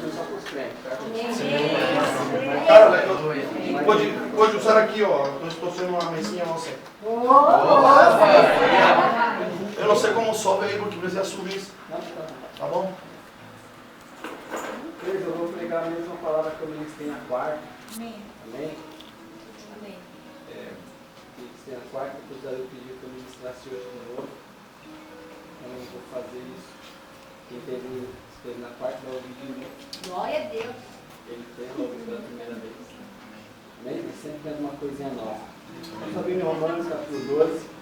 assim só para os crentes, certo? Cara, pode usar aqui, ó. Eu estou sendo uma mesinha você. Eu não sei como sobe aí, porque precisa subir. Tá bom? Eu vou pregar a mesma palavra que eu ministrei na quarta. Amém. Amém? Amém. Ministrei na quarta, depois eu pedi que eu ministrasse hoje de novo. Então eu vou fazer isso. Quem esteve na quarta vai ouvir de novo. Glória a Deus. Ele tem ouvido pela primeira vez. Amém? Mas sempre tem uma coisinha nova. Vamos abrir em Romanos capítulo 12.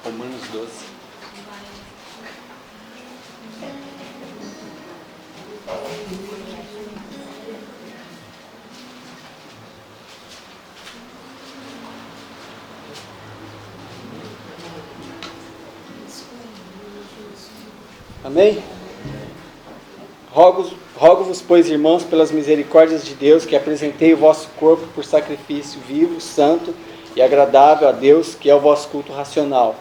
Romanos 12. Amém? Rogo-vos, pois, irmãos, pelas misericórdias de Deus, que apresentei o vosso corpo por sacrifício vivo, santo e agradável a Deus, que é o vosso culto racional.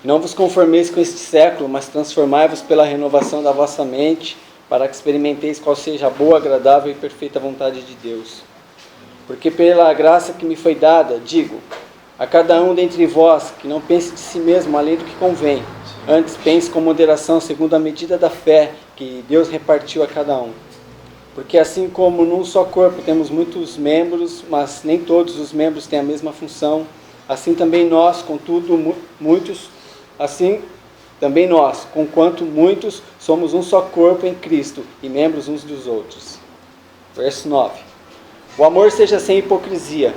Não vos conformeis com este século, mas transformai-vos pela renovação da vossa mente, para que experimenteis qual seja a boa, agradável e perfeita vontade de Deus. Porque pela graça que me foi dada, digo, a cada um dentre vós, que não pense de si mesmo além do que convém, antes pense com moderação, segundo a medida da fé que Deus repartiu a cada um. Porque assim como num só corpo temos muitos membros, mas nem todos os membros têm a mesma função, assim também nós, conquanto muitos, somos um só corpo em Cristo e membros uns dos outros. Verso 9. O amor seja sem hipocrisia.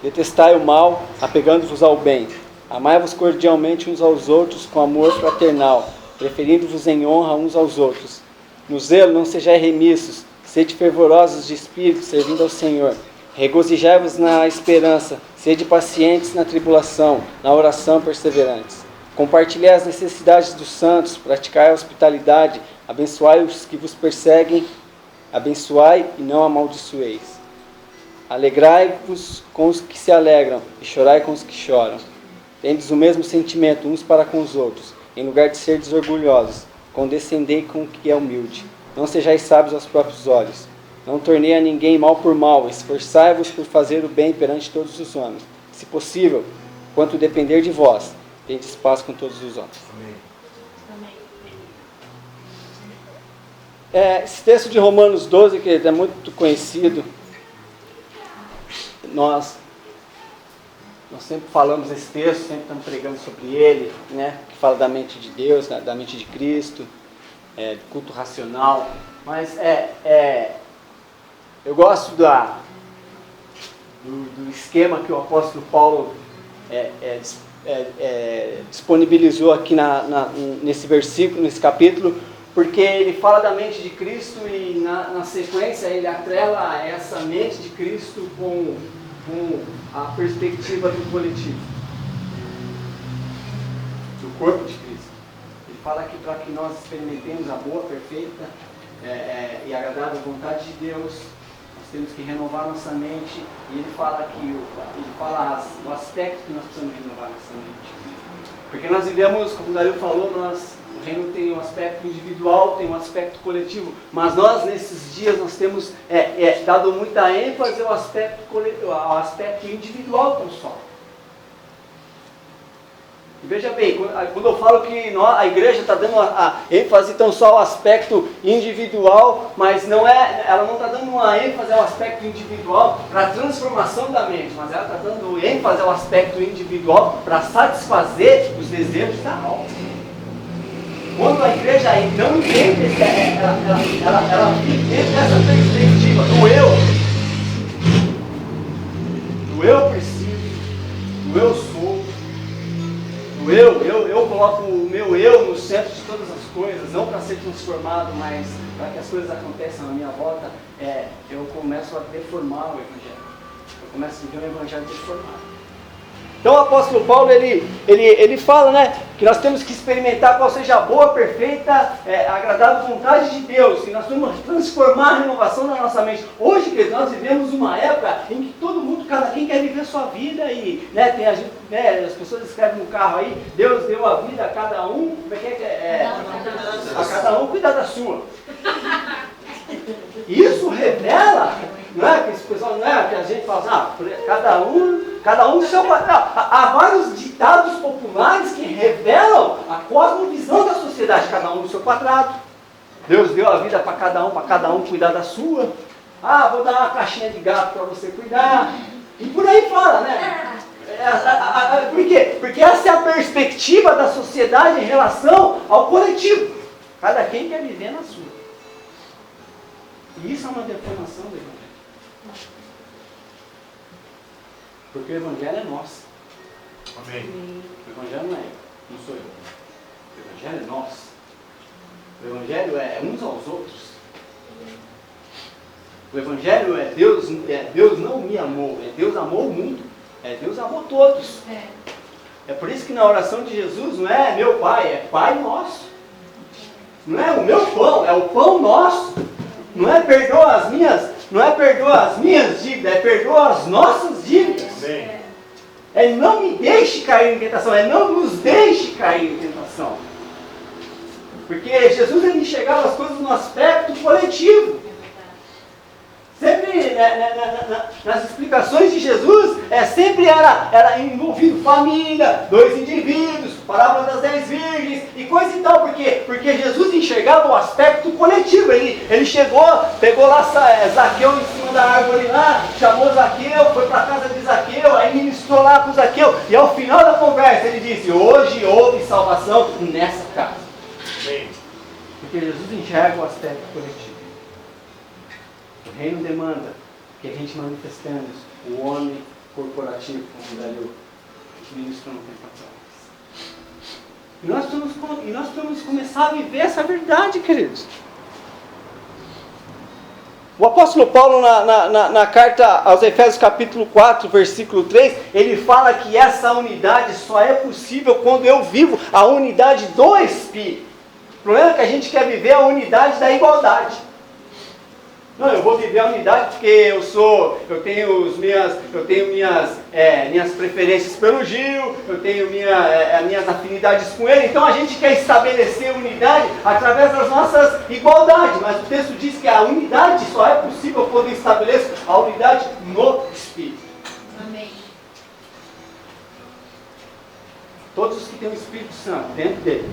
Detestai o mal, apegando-vos ao bem. Amai-vos cordialmente uns aos outros com amor fraternal, preferindo-vos em honra uns aos outros. No zelo não sejais remissos, sede fervorosos de espírito, servindo ao Senhor. Regozijai-vos na esperança, sede pacientes na tribulação, na oração perseverantes. Compartilhai as necessidades dos santos, praticai a hospitalidade, abençoai os que vos perseguem, abençoai e não amaldiçoeis. Alegrai-vos com os que se alegram e chorai com os que choram. Tendes o mesmo sentimento uns para com os outros. Em lugar de serdes orgulhosos, condescendei com o que é humilde. Não sejais sábios aos próprios olhos. Não tornei a ninguém mal por mal. Esforçai-vos por fazer o bem perante todos os homens. Se possível, quanto depender de vós, tendes paz com todos os homens. Esse texto de Romanos 12, que é muito conhecido, nós sempre falamos desse texto, sempre estamos pregando sobre ele, né? Que fala da mente de Deus, da mente de Cristo, do culto racional. Mas eu gosto do esquema que o apóstolo Paulo disponibilizou aqui nesse versículo, nesse capítulo, porque ele fala da mente de Cristo e na sequência ele atrela essa mente de Cristo com a perspectiva do coletivo, do corpo de Cristo. Ele fala que para que nós experimentemos a boa, perfeita e agradável vontade de Deus, nós temos que renovar nossa mente, e ele fala o aspecto que nós precisamos renovar nossa mente. Porque nós vivemos, como o Dario falou, o reino tem um aspecto individual, tem um aspecto coletivo, mas nós nesses dias nós temos dado muita ênfase ao aspecto individual tão só. E veja bem, quando eu falo que a igreja está dando a ênfase tão só ao aspecto individual, mas ela não está dando uma ênfase ao aspecto individual para a transformação da mente, mas ela está dando ênfase ao aspecto individual para satisfazer os desejos da alma. Quando a igreja não entende, ela entende essa perspectiva do eu preciso, do eu sou, do eu coloco o meu eu no centro de todas as coisas, não para ser transformado, mas para que as coisas aconteçam à minha volta, eu começo a deformar o evangelho. Eu começo a viver um evangelho deformado. Então o apóstolo Paulo, ele fala, né, que nós temos que experimentar qual seja a boa, perfeita, agradável vontade de Deus, que nós temos que transformar a renovação da nossa mente. Hoje, queridos, nós vivemos uma época em que todo mundo cada quem quer viver a sua vida e, né, tem a gente, né, as pessoas escrevem no carro aí, Deus deu a vida a cada um, como é que é? A cada um cuidar da sua. Isso revela, não é que esse pessoal, não é que a gente fala assim, cada um do seu quadrado. Há vários ditados populares que revelam a cosmovisão da sociedade, cada um do seu quadrado. Deus deu a vida para cada um cuidar da sua. Ah, vou dar uma caixinha de gato para você cuidar. E por aí fora, né? Por quê? Porque essa é a perspectiva da sociedade em relação ao coletivo. Cada quem quer viver na sua. E isso é uma deformação do Evangelho. Porque o Evangelho é nosso. Amém. O Evangelho não é eu, não sou eu. O Evangelho é nosso. O Evangelho é uns aos outros. O Evangelho é Deus não me amou, é Deus amou o mundo. É Deus amou todos. É por isso que na oração de Jesus não é meu Pai, é Pai nosso. Não é o meu pão, é o pão nosso. Não é perdoa as minhas dívidas, é perdoa as nossas dívidas. Amém. É não me deixe cair em tentação, é não nos deixe cair em tentação. Porque Jesus ele enxergava as coisas no aspecto coletivo. Sempre nas explicações de Jesus, sempre era envolvido família, 2 indivíduos, parábola das 10 virgens e coisa e tal. Por quê? Porque Jesus enxergava o aspecto coletivo. Ele chegou, pegou lá Zaqueu em cima da árvore lá, chamou Zaqueu, foi para a casa de Zaqueu, aí ministrou lá com Zaqueu. E ao final da conversa ele disse, hoje houve salvação nessa casa. Amém. Porque Jesus enxerga o aspecto coletivo. O reino demanda que a gente manifestemos o homem corporativo, como o ministro não tem patrões. E nós precisamos começar a viver essa verdade, queridos. O apóstolo Paulo, na carta aos Efésios capítulo 4, versículo 3, ele fala que essa unidade só é possível quando eu vivo a unidade do Espírito. O problema é que a gente quer viver a unidade da igualdade. Não, eu vou viver a unidade porque eu tenho minhas preferências pelo Gil, eu tenho minhas afinidades com ele, então a gente quer estabelecer unidade através das nossas igualdades, mas o texto diz que a unidade só é possível quando eu estabeleço a unidade no Espírito. Amém. Todos os que têm o Espírito Santo dentro dele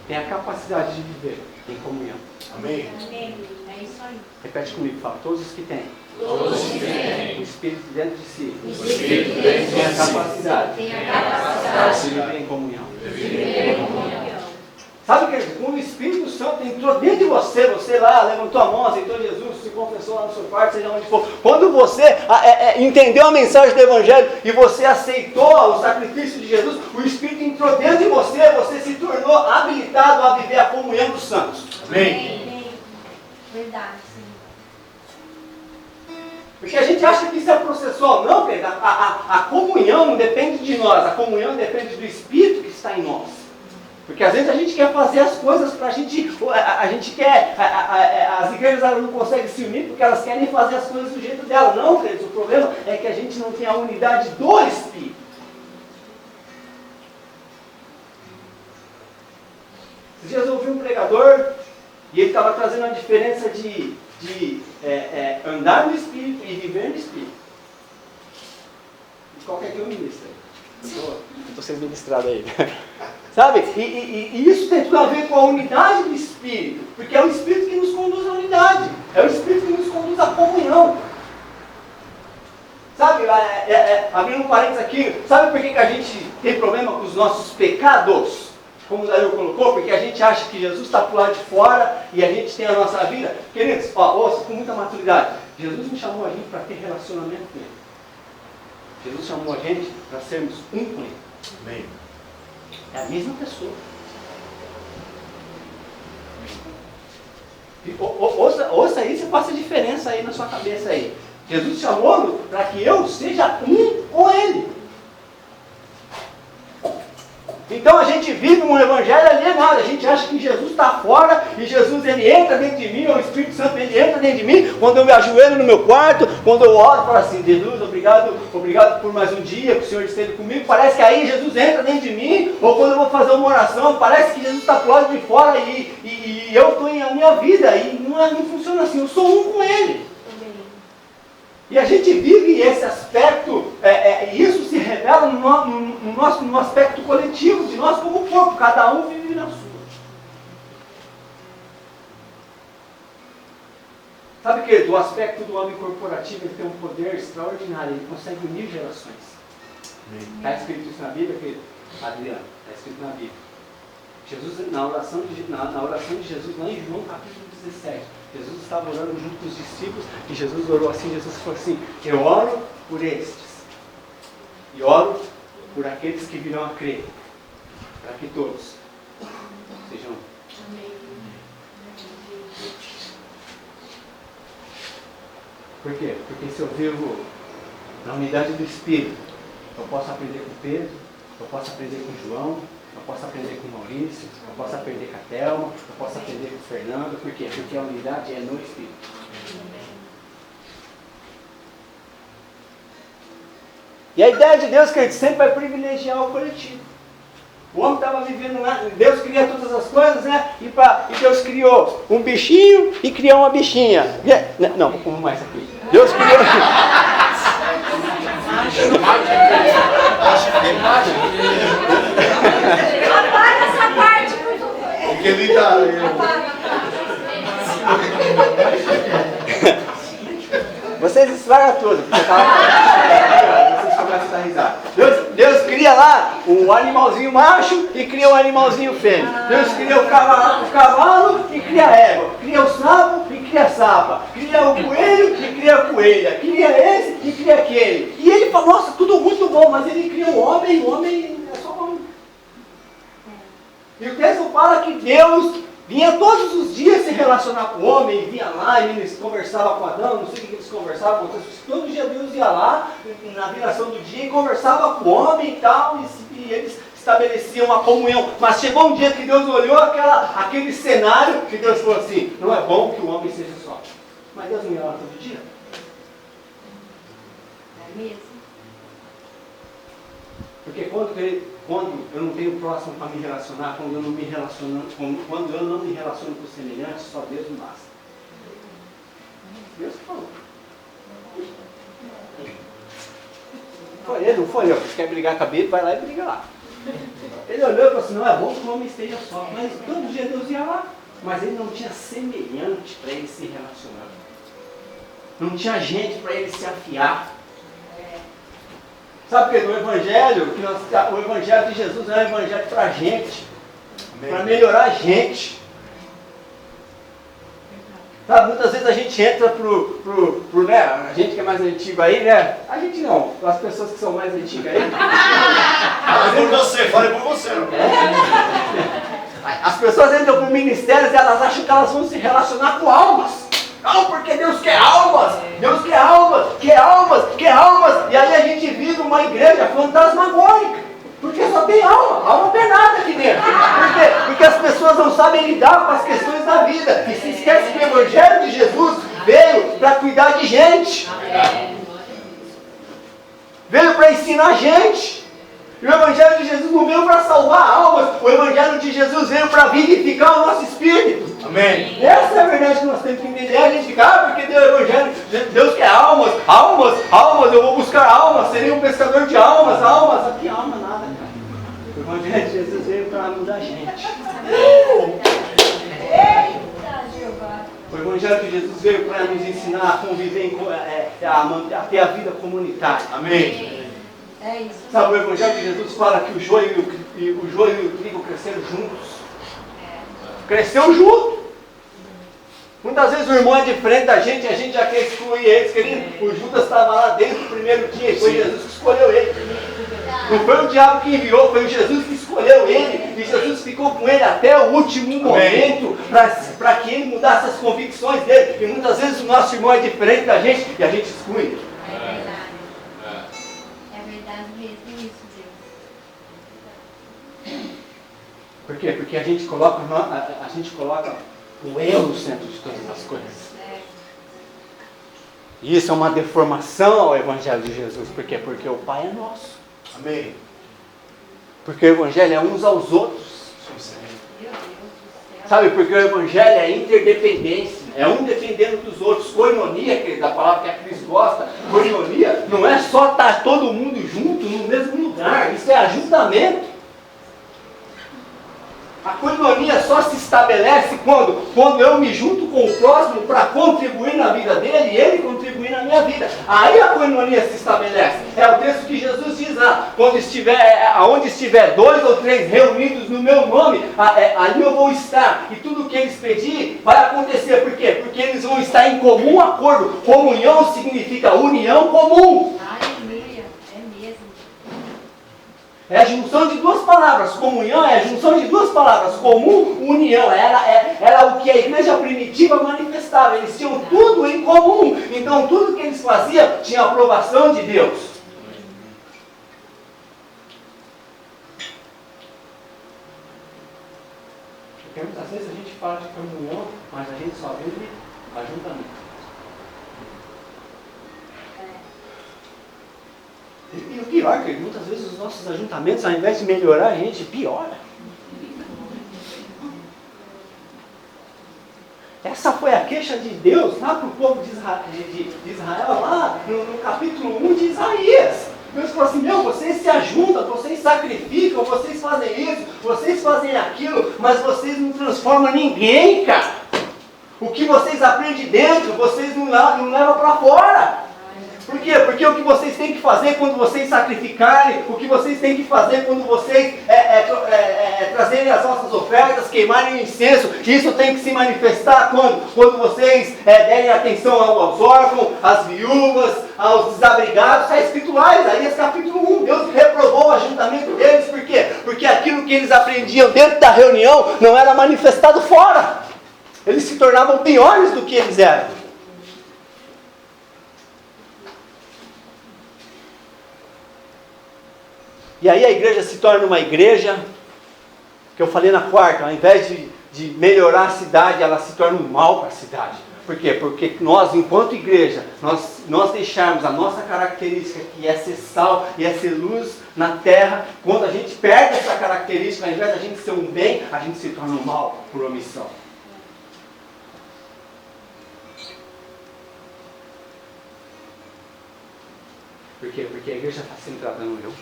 têm a capacidade de viver em comunhão. Amém. Amém. É isso aí. Repete comigo, fala. Todos os que têm o Espírito dentro de si têm a capacidade de viver em comunhão. Sabe que quando o Espírito Santo entrou dentro de você lá levantou a mão, aceitou Jesus, se confessou lá no seu quarto, seja onde for. Quando você entendeu a mensagem do Evangelho e você aceitou o sacrifício de Jesus, o Espírito entrou dentro de você, você se tornou habilitado a viver a comunhão dos santos. Amém. Verdade, sim. Porque a gente acha que isso é processual. Não, querido, a comunhão não depende de nós, a comunhão depende do Espírito que está em nós. Porque às vezes a gente quer fazer as coisas para a gente quer, as igrejas elas não conseguem se unir porque elas querem fazer as coisas do jeito dela. Não, queridos, o problema é que a gente não tem a unidade do Espírito. Esses dias eu ouvi um pregador e ele estava trazendo a diferença de andar no Espírito e viver no Espírito. E qualquer que eu ministro. Eu estou sendo ministrado aí. Sabe? E isso tem tudo a ver com a unidade do Espírito. Porque é o Espírito que nos conduz à unidade. É o Espírito que nos conduz à comunhão. Sabe? Abrindo um parênteses aqui. Sabe por que a gente tem problema com os nossos pecados? Como o Dario colocou, porque a gente acha que Jesus está por lá de fora e a gente tem a nossa vida. Queridos, ouça com muita maturidade. Jesus não chamou a gente para ter relacionamento com Ele. Jesus chamou a gente para sermos um com Ele. Amém. É a mesma pessoa. Ouça isso e faça a diferença aí na sua cabeça aí. Jesus chamou para que eu seja um com Ele. Então a gente vive um evangelho alienado. A gente acha que Jesus está fora e Jesus ele entra dentro de mim, ou o Espírito Santo ele entra dentro de mim. Quando eu me ajoelho no meu quarto, quando eu oro, falo assim, Jesus, obrigado por mais um dia que o Senhor esteve comigo. Parece que aí Jesus entra dentro de mim. Ou quando eu vou fazer uma oração, parece que Jesus está pro lado de fora e eu estou em a minha vida. E não funciona assim, eu sou um com Ele. E a gente vive esse aspecto, isso se revela no aspecto coletivo de nós como corpo, cada um vive na sua. Sabe que do aspecto do homem corporativo ele tem um poder extraordinário, ele consegue unir gerações. Está escrito isso na Bíblia, querido? Adriano, está escrito na Bíblia. Jesus, na oração de Jesus, lá em João capítulo 17, Jesus estava orando junto com os discípulos e Jesus orou assim, Jesus falou assim, eu oro por estes e oro por aqueles que virão a crer, para que todos sejam. Por quê? Porque se eu vivo na unidade do Espírito, eu posso aprender com Pedro, eu posso aprender com João, eu posso aprender com o Maurício, eu posso aprender com a Thelma, eu posso aprender com o Fernando. Por quê? Porque a unidade é no Espírito. E a ideia de Deus que ele sempre vai privilegiar o coletivo. O homem estava vivendo lá, Deus cria todas as coisas, né? E Deus criou um bichinho e criou uma bichinha. Não, vamos mais aqui. Deus criou... Apaga essa parte, por favor. Porque ele tá... Vocês estragam tudo, porque vocês começam a dar risada. Deus cria lá um animalzinho macho e cria um animalzinho fêmea. Deus cria o cavalo e cria a égua. Cria o sapo e cria a sapa. Cria o coelho e cria a coelha. Cria esse e cria aquele. E ele fala, nossa, tudo muito bom, mas ele cria o homem é só homem. E o texto fala que Deus vinha todos os dias se relacionar com o homem, vinha lá e eles conversavam com Adão, não sei o que eles conversavam, todo dia Deus ia lá, na viração do dia, e conversava com o homem e tal, e eles estabeleciam uma comunhão. Mas chegou um dia que Deus olhou aquele cenário, que Deus falou assim, não é bom que o homem seja só. Mas Deus não ia lá todo dia. É mesmo? Porque quando eu não tenho próximo para me relacionar, quando eu não me relaciono com os semelhantes, só Deus me basta. Deus falou. Foi ele, não foi eu. Você quer brigar com a Bíblia, vai lá e briga lá. Ele olhou e falou assim, não é bom que o homem esteja só. Mas todo dia Deus ia lá. Mas ele não tinha semelhante para ele se relacionar. Não tinha gente para ele se afiar. Sabe o que? O Evangelho de Jesus é um Evangelho para a gente, para melhorar a gente. Sabe, muitas vezes a gente entra né, a gente que é mais antigo aí, né? A gente não, as pessoas que são mais antigas aí. Fale por você. As pessoas entram para ministérios e elas acham que elas vão se relacionar com almas. Não, porque Deus quer almas, Deus quer almas, quer almas, quer almas. E aí a gente vive uma igreja fantasmagórica, porque só tem alma não tem nada aqui dentro. Por quê? Porque as pessoas não sabem lidar com as questões da vida. E se esquece que o Evangelho de Jesus veio para cuidar de gente. Veio para ensinar gente. E o Evangelho de Jesus não veio para salvar almas, o Evangelho de Jesus veio para vivificar o nosso espírito. Amém. Essa é a verdade que nós temos que entender. A gente fica, porque Deus é o Evangelho, Deus quer almas, eu vou buscar almas, serei um pescador de almas. Aqui alma nada, cara. O Evangelho de Jesus veio para mudar a gente. O Evangelho de Jesus veio para nos ensinar a conviver, a ter a vida comunitária. Amém. É isso. Sabe, o Evangelho de Jesus fala que o joio e o trigo cresceram juntos. Cresceu junto. Muitas vezes o irmão é de frente da gente e a gente já quer excluir eles, querido. O Judas estava lá desde o primeiro dia e foi Jesus que escolheu ele. Não foi o diabo que enviou, foi o Jesus que escolheu ele. E Jesus ficou com ele até o último momento para que ele mudasse as convicções dele. E muitas vezes o nosso irmão é diferente da gente e a gente exclui. É verdade. É verdade mesmo isso, Deus. Por quê? Porque a gente coloca o eu no centro de todas as coisas. E isso é uma deformação ao Evangelho de Jesus. Por quê? Porque o Pai é nosso. Amém. Porque o Evangelho é uns aos outros. Sabe, porque o Evangelho é interdependência. É um dependendo dos outros. Koinonia, que é da palavra que a Cris gosta. Koinonia não é só estar todo mundo junto no mesmo lugar. Isso é ajuntamento. A koinonia só se estabelece quando eu me junto com o próximo para contribuir na vida dele e ele contribuir na minha vida. Aí a koinonia se estabelece. É o texto que Jesus diz lá, aonde estiver 2 ou 3 reunidos no meu nome, ali eu vou estar. E tudo o que eles pedirem vai acontecer. Por quê? Porque eles vão estar em comum acordo. Comunhão significa união comum. Aleluia, é mesmo. É a junção de duas palavras. Comunhão é a junção de duas palavras. Comum, união. Era o que a igreja primitiva manifestava. Eles tinham tudo em comum. Então tudo que eles faziam tinha aprovação de Deus. Porque muitas vezes a gente fala de comunhão, mas a gente só vive ajuntamento. E o pior é que muitas vezes os nossos ajuntamentos, ao invés de melhorar a gente, piora. Essa foi a queixa de Deus lá para o povo de Israel, lá no capítulo 1 de Isaías. Deus falou assim, vocês se ajuntam, vocês sacrificam, vocês fazem isso, vocês fazem aquilo, mas vocês não transformam ninguém, cara. O que vocês aprendem dentro, vocês não levam para fora. Por quê? Porque o que vocês têm que fazer quando vocês sacrificarem, o que vocês têm que fazer quando vocês trazerem as vossas ofertas, queimarem o incenso, isso tem que se manifestar quando vocês derem atenção aos órfãos, às viúvas, aos desabrigados. Está escrito lá, Isaías capítulo 1, Deus reprovou o ajuntamento deles. Por quê? Porque aquilo que eles aprendiam dentro da reunião não era manifestado fora. Eles se tornavam piores do que eles eram. E aí a igreja se torna uma igreja, que eu falei na quarta, ao invés de melhorar a cidade, ela se torna um mal para a cidade. Por quê? Porque nós, enquanto igreja, nós deixarmos a nossa característica, que é ser sal e é ser luz na terra, quando a gente perde essa característica, ao invés de a gente ser um bem, a gente se torna um mal por omissão. Por quê? Porque a igreja está sempre tratando eu.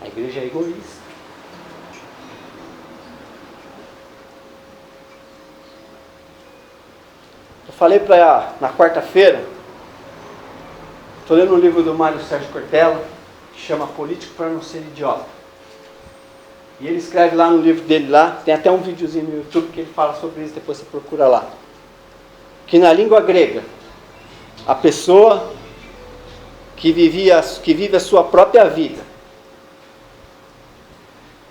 A igreja é egoísta. Eu falei na quarta-feira, estou lendo um livro do Mário Sérgio Cortella, que chama Político para Não Ser Idiota. E ele escreve lá no livro dele, tem até um videozinho no YouTube que ele fala sobre isso, depois você procura lá. Que na língua grega, a pessoa que vive a sua própria vida,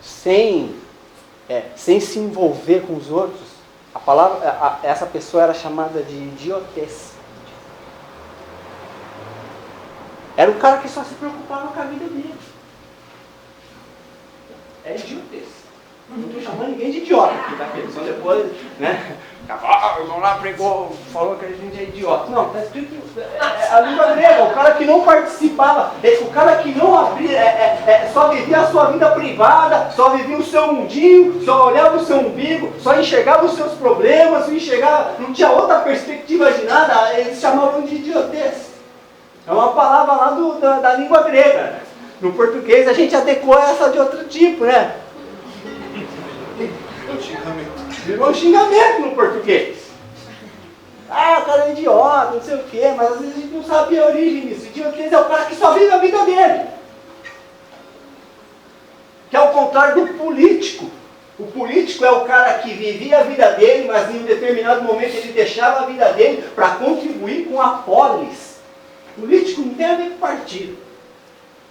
sem se envolver com os outros, essa pessoa era chamada de idiotez. Era um cara que só se preocupava com a vida dele. É idiotez. Não estou chamando ninguém de idiota aqui, tá? Porque só depois, né? O irmão lá pregou, falou que a gente é idiota. Não, está escrito a língua grega. O cara que não participava, o cara que não abria, só vivia a sua vida privada, só vivia o seu mundinho, só olhava o seu umbigo, só enxergava os seus problemas, não tinha outra perspectiva de nada, eles chamavam de idiotez. É uma palavra lá da língua grega. No português a gente adequou essa de outro tipo, né? Virou um xingamento no português. O cara é idiota, não sei o quê, mas às vezes a gente não sabe a origem disso. Idiotez é o cara que só vive a vida dele. Que é o contrário do político. O político é o cara que vivia a vida dele, mas em um determinado momento ele deixava a vida dele para contribuir com a polis. Político não tem a ver com partido.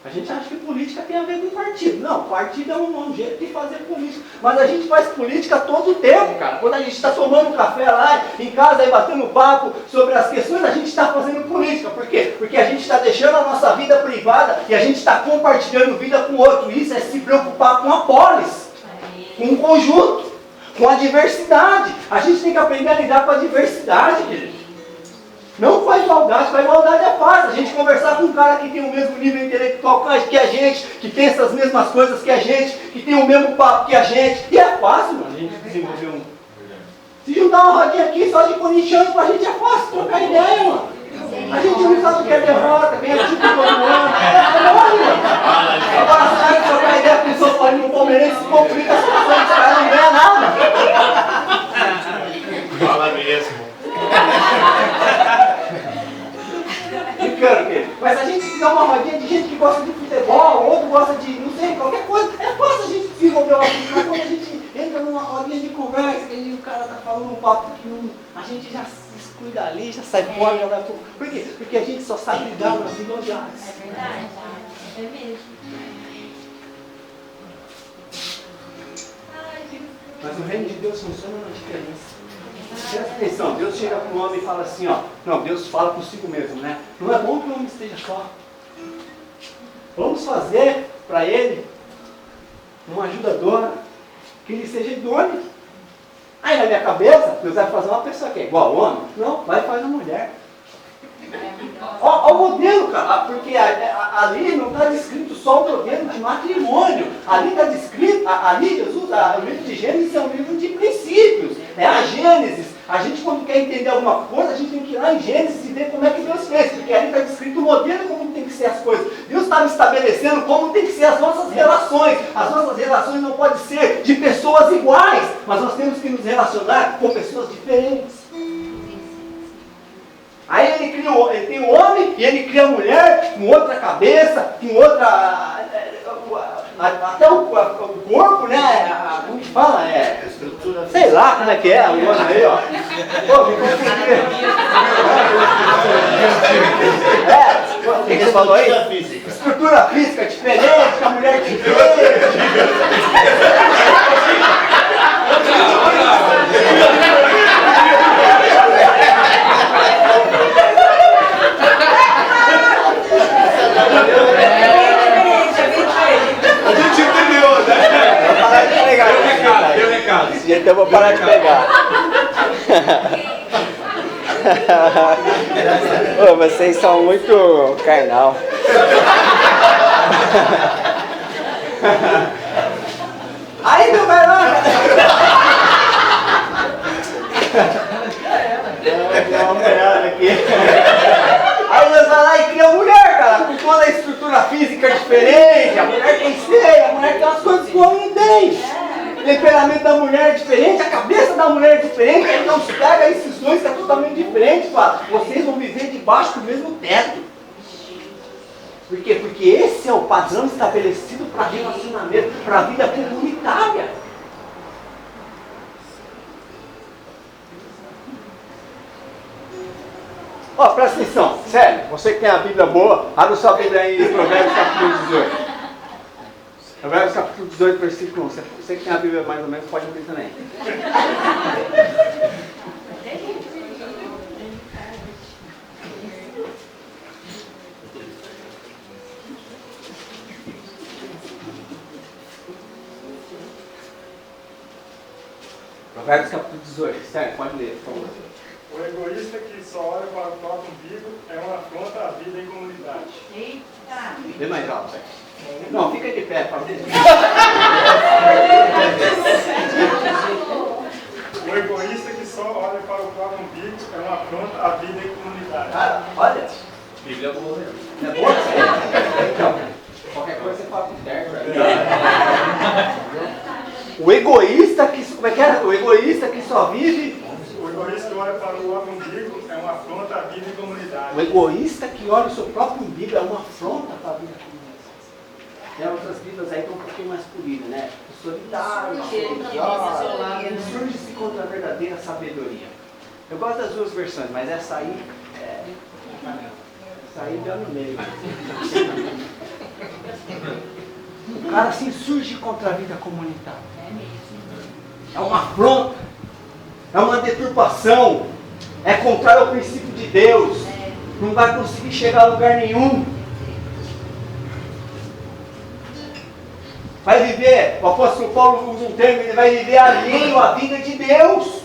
A gente acha que política tem a ver com partido. Não, partido é um jeito de fazer política. Mas a gente faz política todo o tempo, cara. Quando a gente está tomando café lá em casa e batendo papo sobre as questões, a gente está fazendo política. Por quê? Porque a gente está deixando a nossa vida privada e a gente está compartilhando vida com o outro. Isso é se preocupar com a polis. com um conjunto, com a diversidade. A gente tem que aprender a lidar com a diversidade, querido. Não com a igualdade. Com a igualdade é fácil. A gente conversar com um cara que tem o mesmo nível intelectual que a gente, que pensa as mesmas coisas que a gente, que tem o mesmo papo que a gente. E é fácil, mano, a gente desenvolver um. Se juntar uma rodinha aqui só de corintiano, pra gente é fácil trocar ideia, mano. A gente não sabe o que é derrota, vem aqui todo ano. É mole, mano. Agora você vai trocar ideia com o São Paulo e o Palmeirense, se complica a situação, os caras não ganham nada. Fala mesmo. Brincando, querido. Mas a gente fizer uma rodinha de gente que gosta de futebol, outro gosta de, não sei, qualquer coisa. É fácil a gente desenvolver uma coisa, mas quando a gente entra numa rodinha de conversa, que o cara tá falando um papo que não, a gente já se exclui dali, já sai fora, já vai pro... Por quê? Porque a gente só sabe lidar nas igualdades. É verdade. É mesmo. Mas o reino de Deus funciona na diferença. Presta atenção, Deus chega para o homem e fala assim, ó. Não, Deus fala consigo mesmo, né? Não é bom que o homem esteja só. Vamos fazer para ele uma ajudadora que ele seja idôneo. Aí na minha cabeça, Deus vai fazer uma pessoa que é igual ao homem? Não, vai fazer a mulher. Ó o modelo, cara, porque ali não está descrito só o modelo de matrimônio. Ali está descrito, ali Jesus, o livro de Gênesis é um livro de princípios. É a Gênesis. A gente quando quer entender alguma coisa, a gente tem que ir lá em Gênesis e ver como é que Deus fez. Porque ali está descrito o modelo como tem que ser as coisas. Deus está estabelecendo como tem que ser as nossas relações. As nossas relações não podem ser de pessoas iguais, mas nós temos que nos relacionar com pessoas diferentes. Aí ele tem o homem e ele cria a mulher com outra cabeça, com outra... até o corpo, né? Como que fala? Sei lá como é que é, o homem aí, ó. Pô, me confundi. O que você falou aí? Estrutura física diferente, a mulher diferente. A gente entendeu, né? Vou parar de pegar. Deu recado. Então eu vou parar de pegar. Ô, vocês são muito carnal. Aí meu vai lá. Aí Deus vai lá e cria a mulher, cara, com toda a estrutura física diferente. A mulher tem seio, a mulher tem umas coisas que o homem não tem. O temperamento da mulher é diferente, a cabeça da mulher é diferente. Então se pega esses dois que é totalmente diferente, fala, vocês vão viver debaixo do mesmo teto. Por quê? Porque esse é o padrão estabelecido para relacionamento, para a vida comunitária. Ó, presta atenção, sério, você que tem a Bíblia boa, abre sua Bíblia aí em Provérbios capítulo 18. Provérbios capítulo 18, versículo 1. Você que tem a Bíblia mais ou menos, pode abrir também. Provérbios capítulo 18, sério, pode ler, por favor. O egoísta que só olha para o próprio umbigo é uma afronta à vida em comunidade. Eita! Vê mais alto, sério. Não, fica de pé, para ver. O egoísta que só olha para o próprio umbigo é uma afronta à vida em comunidade. Cara, olha. Bíblia boa mesmo. É boa isso aí? Então, qualquer coisa você fala com o terno. O egoísta que... Como é que é? O egoísta que só vive... O egoísta que olha para o próprio umbigo é uma afronta à vida em comunidade. O egoísta que olha o seu próprio umbigo é uma afronta para a vida comunitária. Tem outras vidas aí que estão um pouquinho mais polidas, né? O solidário, insurge-se contra a verdadeira sabedoria. Eu gosto das duas versões, mas essa aí deu no meio. O cara se insurge contra a vida comunitária. É uma afronta, é uma deturpação, é contrário ao princípio de Deus. Não vai conseguir chegar a lugar nenhum. vai viver, o apóstolo Paulo usa um termo, ele vai viver alheio à vida de Deus.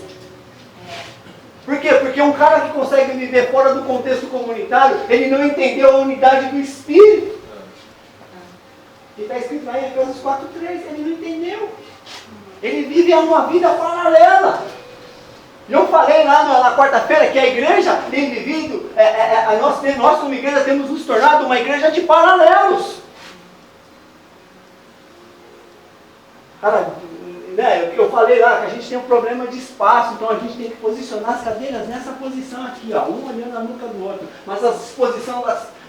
Por quê? Porque um cara que consegue viver fora do contexto comunitário, ele não entendeu a unidade do Espírito. Que está escrito lá em Efésios 4:3, ele não entendeu. Ele vive uma vida paralela. Eu falei lá na quarta-feira que a igreja tem vivido, nós como igreja temos nos tornado uma igreja de paralelos. Cara, né, eu falei lá que a gente tem um problema de espaço, então a gente tem que posicionar as cadeiras nessa posição aqui, ó, um olhando a nuca do outro. Mas a disposição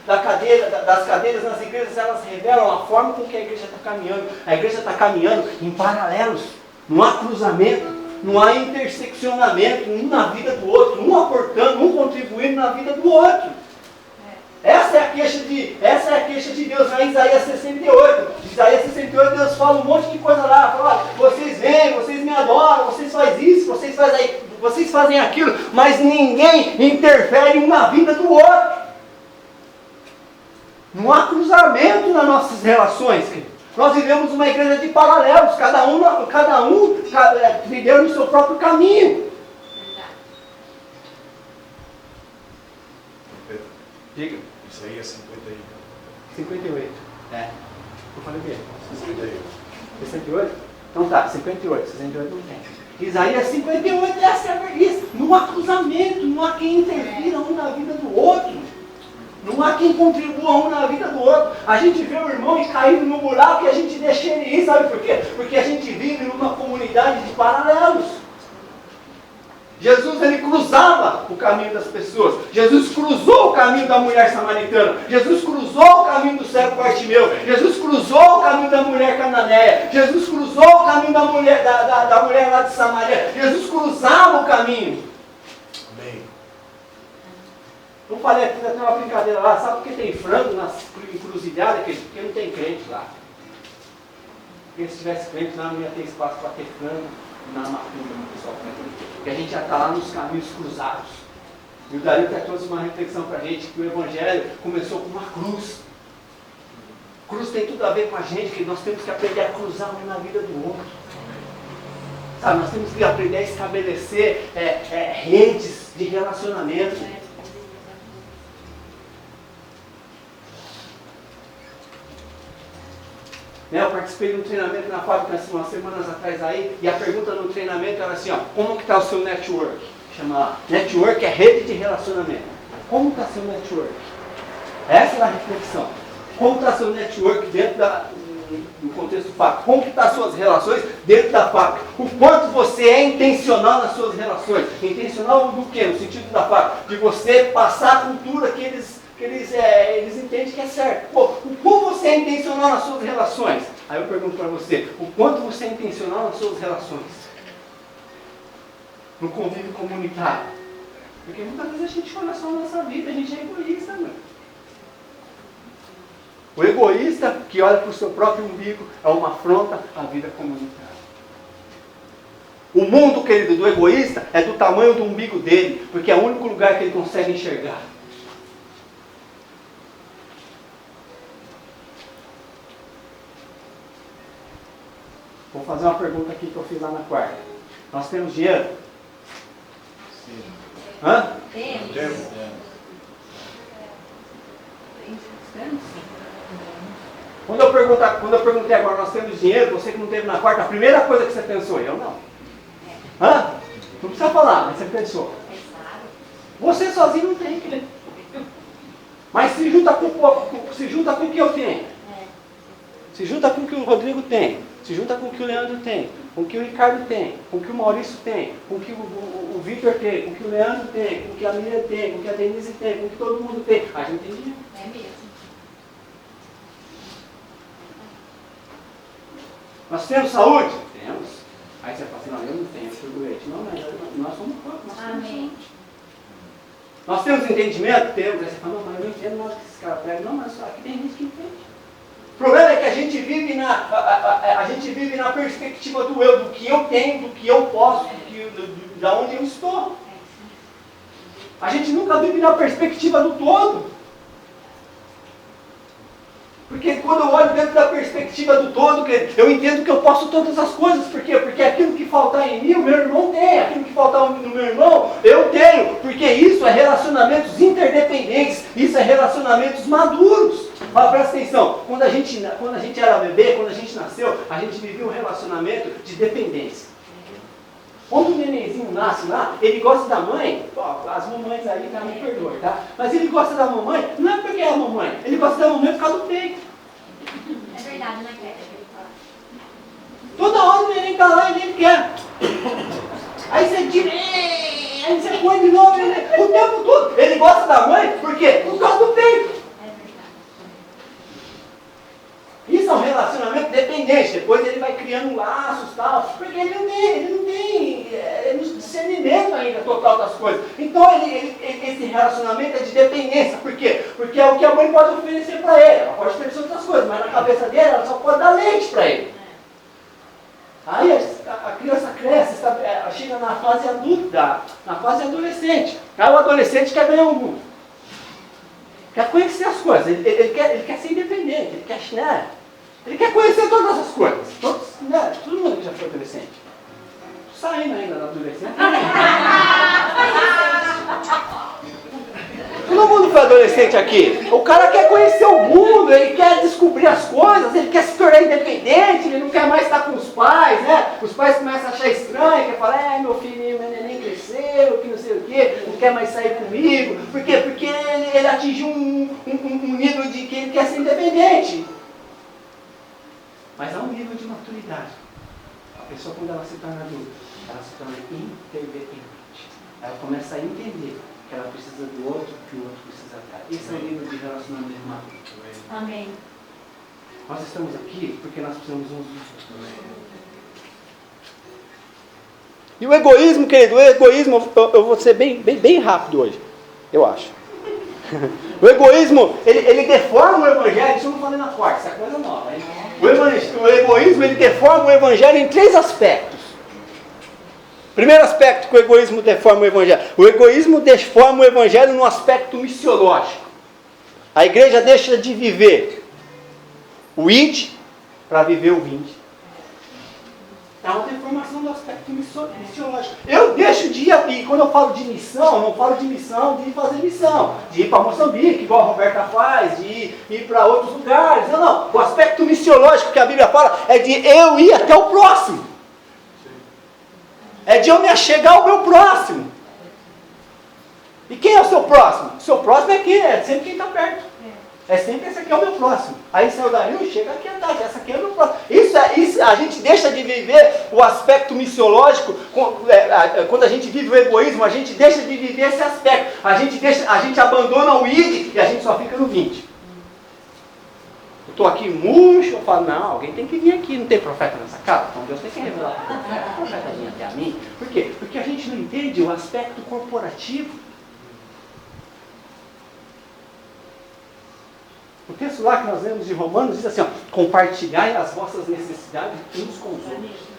das cadeiras nas igrejas, elas revelam a forma com que a igreja está caminhando. A igreja está caminhando em paralelos, não há cruzamento. Não há interseccionamento, um na vida do outro, um aportando, um contribuindo na vida do outro. Essa é a queixa de Deus lá em Isaías 68. Em Isaías 68 Deus fala um monte de coisa lá. Fala, vocês vêm, vocês me adoram, vocês fazem isso, vocês fazem aquilo, mas ninguém interfere um na vida do outro. Não há cruzamento nas nossas relações, querido. Nós vivemos uma igreja de paralelos, cada um viveu no seu próprio caminho. Pedro, Diga. isso aí é 51. 58. Eu falei o quê? 58. 68? Então tá, 58. 68 não tem. Isaías 58, essa é a verdade. Não há cruzamento, não há quem interfira um na vida do outro. Não há quem contribua um na vida do outro. A gente vê o irmão e caindo no buraco e a gente deixa ele ir, sabe por quê? Porque a gente vive numa comunidade de paralelos. Jesus, ele cruzava o caminho das pessoas. Jesus cruzou o caminho da mulher samaritana. Jesus cruzou o caminho do cego Bartimeu. Jesus cruzou o caminho da mulher cananeia. Jesus cruzou o caminho da mulher lá de Samaria. Jesus cruzava o caminho. Amém. Eu falei aqui, tem uma brincadeira lá, sabe por que tem frango nas encruzilhadas? Porque não tem crente lá. Porque se tivesse crente lá não ia ter espaço para ter frango na macumba no pessoal. Porque a gente já está lá nos caminhos cruzados. E o Dario até trouxe uma reflexão para a gente que o Evangelho começou com uma cruz. Cruz tem tudo a ver com a gente, que nós temos que aprender a cruzar um na vida do outro. Sabe, nós temos que aprender a estabelecer redes de relacionamento. Eu participei de um treinamento na fábrica umas semanas atrás aí, e a pergunta no treinamento era assim, como que está o seu network? Chama lá, network é rede de relacionamento. Como está seu network? Essa é a reflexão. Como está seu network dentro do contexto fábrica? Como que estão as suas relações dentro da fábrica? O quanto você é intencional nas suas relações? Intencional do quê? No sentido da fábrica? De você passar a cultura que eles entendem que é certo. Como você é intencional nas suas relações? Aí eu pergunto para você, o quanto você é intencional nas suas relações? No convívio comunitário? Porque muitas vezes a gente olha só a nossa vida, a gente é egoísta, meu. O egoísta que olha para o seu próprio umbigo é uma afronta à vida comunitária. O mundo, querido, do egoísta é do tamanho do umbigo dele, porque é o único lugar que ele consegue enxergar. Vou fazer uma pergunta aqui que eu fiz lá na quarta. Nós temos dinheiro? Sim. Hã? Temos. Temos. Quando eu perguntei agora, nós temos dinheiro, você que não teve na quarta, a primeira coisa que você pensou, eu não. Hã? Não precisa falar, mas você pensou. Você sozinho não tem, querido. Mas se junta com o que eu tenho. Se junta com o que o Rodrigo tem. Se junta com o que o Leandro tem. Com o que o Ricardo tem. Com o que o Maurício tem. Com o que o Vitor tem. Com o que o Leandro tem. Com o que a Miriam tem. Com o que a Denise tem. Com o que todo mundo tem. A gente tem dinheiro. É mesmo. Nós temos saúde? Temos. Aí você fala assim, não, eu não tenho, eu sou doente. Não, mas nós somos corpo, nós temos Amém. saúde. Nós temos entendimento? Temos. Aí você fala, não, mas eu não entendo nada que esse cara prega. Não, mas aqui tem gente que entende. O problema é que a gente vive na perspectiva do eu, do que eu tenho, do que eu posso, de onde eu estou. A gente nunca vive na perspectiva do todo. Porque quando eu olho dentro da perspectiva do todo, eu entendo que eu posso todas as coisas. Por quê? Porque aquilo que faltar em mim, o meu irmão tem. Aquilo que faltar no meu irmão, eu tenho. Porque isso é relacionamentos interdependentes. Isso é relacionamentos maduros. Mas presta atenção. Quando a gente era bebê, quando a gente nasceu, a gente vivia um relacionamento de dependência. Quando o nenenzinho nasce lá, ele gosta da mãe, ó, as mamães aí tá, me perdoem, tá? Mas ele gosta da mamãe, não é porque é a mamãe, ele gosta da mamãe por causa do peito. É verdade, né, Kézia? Toda hora o neném tá lá e ele quer. Aí você tira, aí você põe de novo, o tempo todo. Ele gosta da mãe, por quê? Por causa do peito. É verdade. Isso é um relacionamento dependente. Depois ele vai criando laços e tal. Porque ele não tem discernimento ainda total das coisas. Então esse relacionamento é de dependência. Por quê? Porque é o que a mãe pode oferecer para ele. Ela pode oferecer outras coisas, mas na cabeça dele ela só pode dar leite para ele. Aí a criança cresce, chega na fase adulta, na fase adolescente. Aí o adolescente quer ganhar o mundo. Quer conhecer as coisas, ele quer ser independente, ele quer conhecer todas as coisas. Todo mundo que já foi adolescente. Saindo ainda da adolescente. Todo mundo foi adolescente aqui. O cara quer conhecer o mundo, ele quer descobrir as coisas, ele quer se tornar independente, ele não quer mais estar com os pais, né? Os pais começam a achar estranho, quer falar, meu filho, meu neném cresceu, que não sei o quê, não quer mais sair comigo. Por quê? Porque ele atingiu um nível de que ele quer ser independente. Mas há um nível de maturidade. A pessoa, quando ela se torna adulta, ela se torna interdependente. Ela começa a entender que ela precisa do outro, que o outro precisa dela. Esse é o nível de relacionamento maduro. Amém. Nós estamos aqui porque nós precisamos uns dos outros. E o egoísmo, querido, eu vou ser bem rápido hoje, eu acho. O egoísmo, ele deforma o evangelho, isso eu não falei na quarta, isso é coisa nova, hein? O egoísmo, ele deforma o evangelho em 3 aspectos. Primeiro aspecto que o egoísmo deforma o evangelho. O egoísmo deforma o evangelho no aspecto missiológico. A igreja deixa de viver o id para viver o vinde. É uma deformação do aspecto missiológico. Eu deixo de ir, e quando eu falo de missão, eu não falo de missão de fazer missão, de ir para Moçambique, igual a Roberta faz, de ir para outros lugares. Não. O aspecto missiológico que a Bíblia fala é de eu ir até o próximo. É de eu me achegar ao meu próximo. E quem é o seu próximo? O seu próximo é quem? É sempre quem está perto. É sempre esse aqui é o meu próximo. Aí saiu dali, chega aqui atrás, essa aqui é o meu próximo. Isso, a gente deixa de viver o aspecto missiológico, quando a gente vive o egoísmo, a gente deixa de viver esse aspecto. A gente abandona o id e a gente só fica no 20. Eu estou aqui murcho, eu falo, não, alguém tem que vir aqui, não tem profeta nessa casa? Então Deus tem que revelar o profeta vir até a mim. Por quê? Porque a gente não entende o aspecto corporativo. O texto lá que nós lemos de Romanos diz assim, ó, compartilhai as vossas necessidades uns com os outros.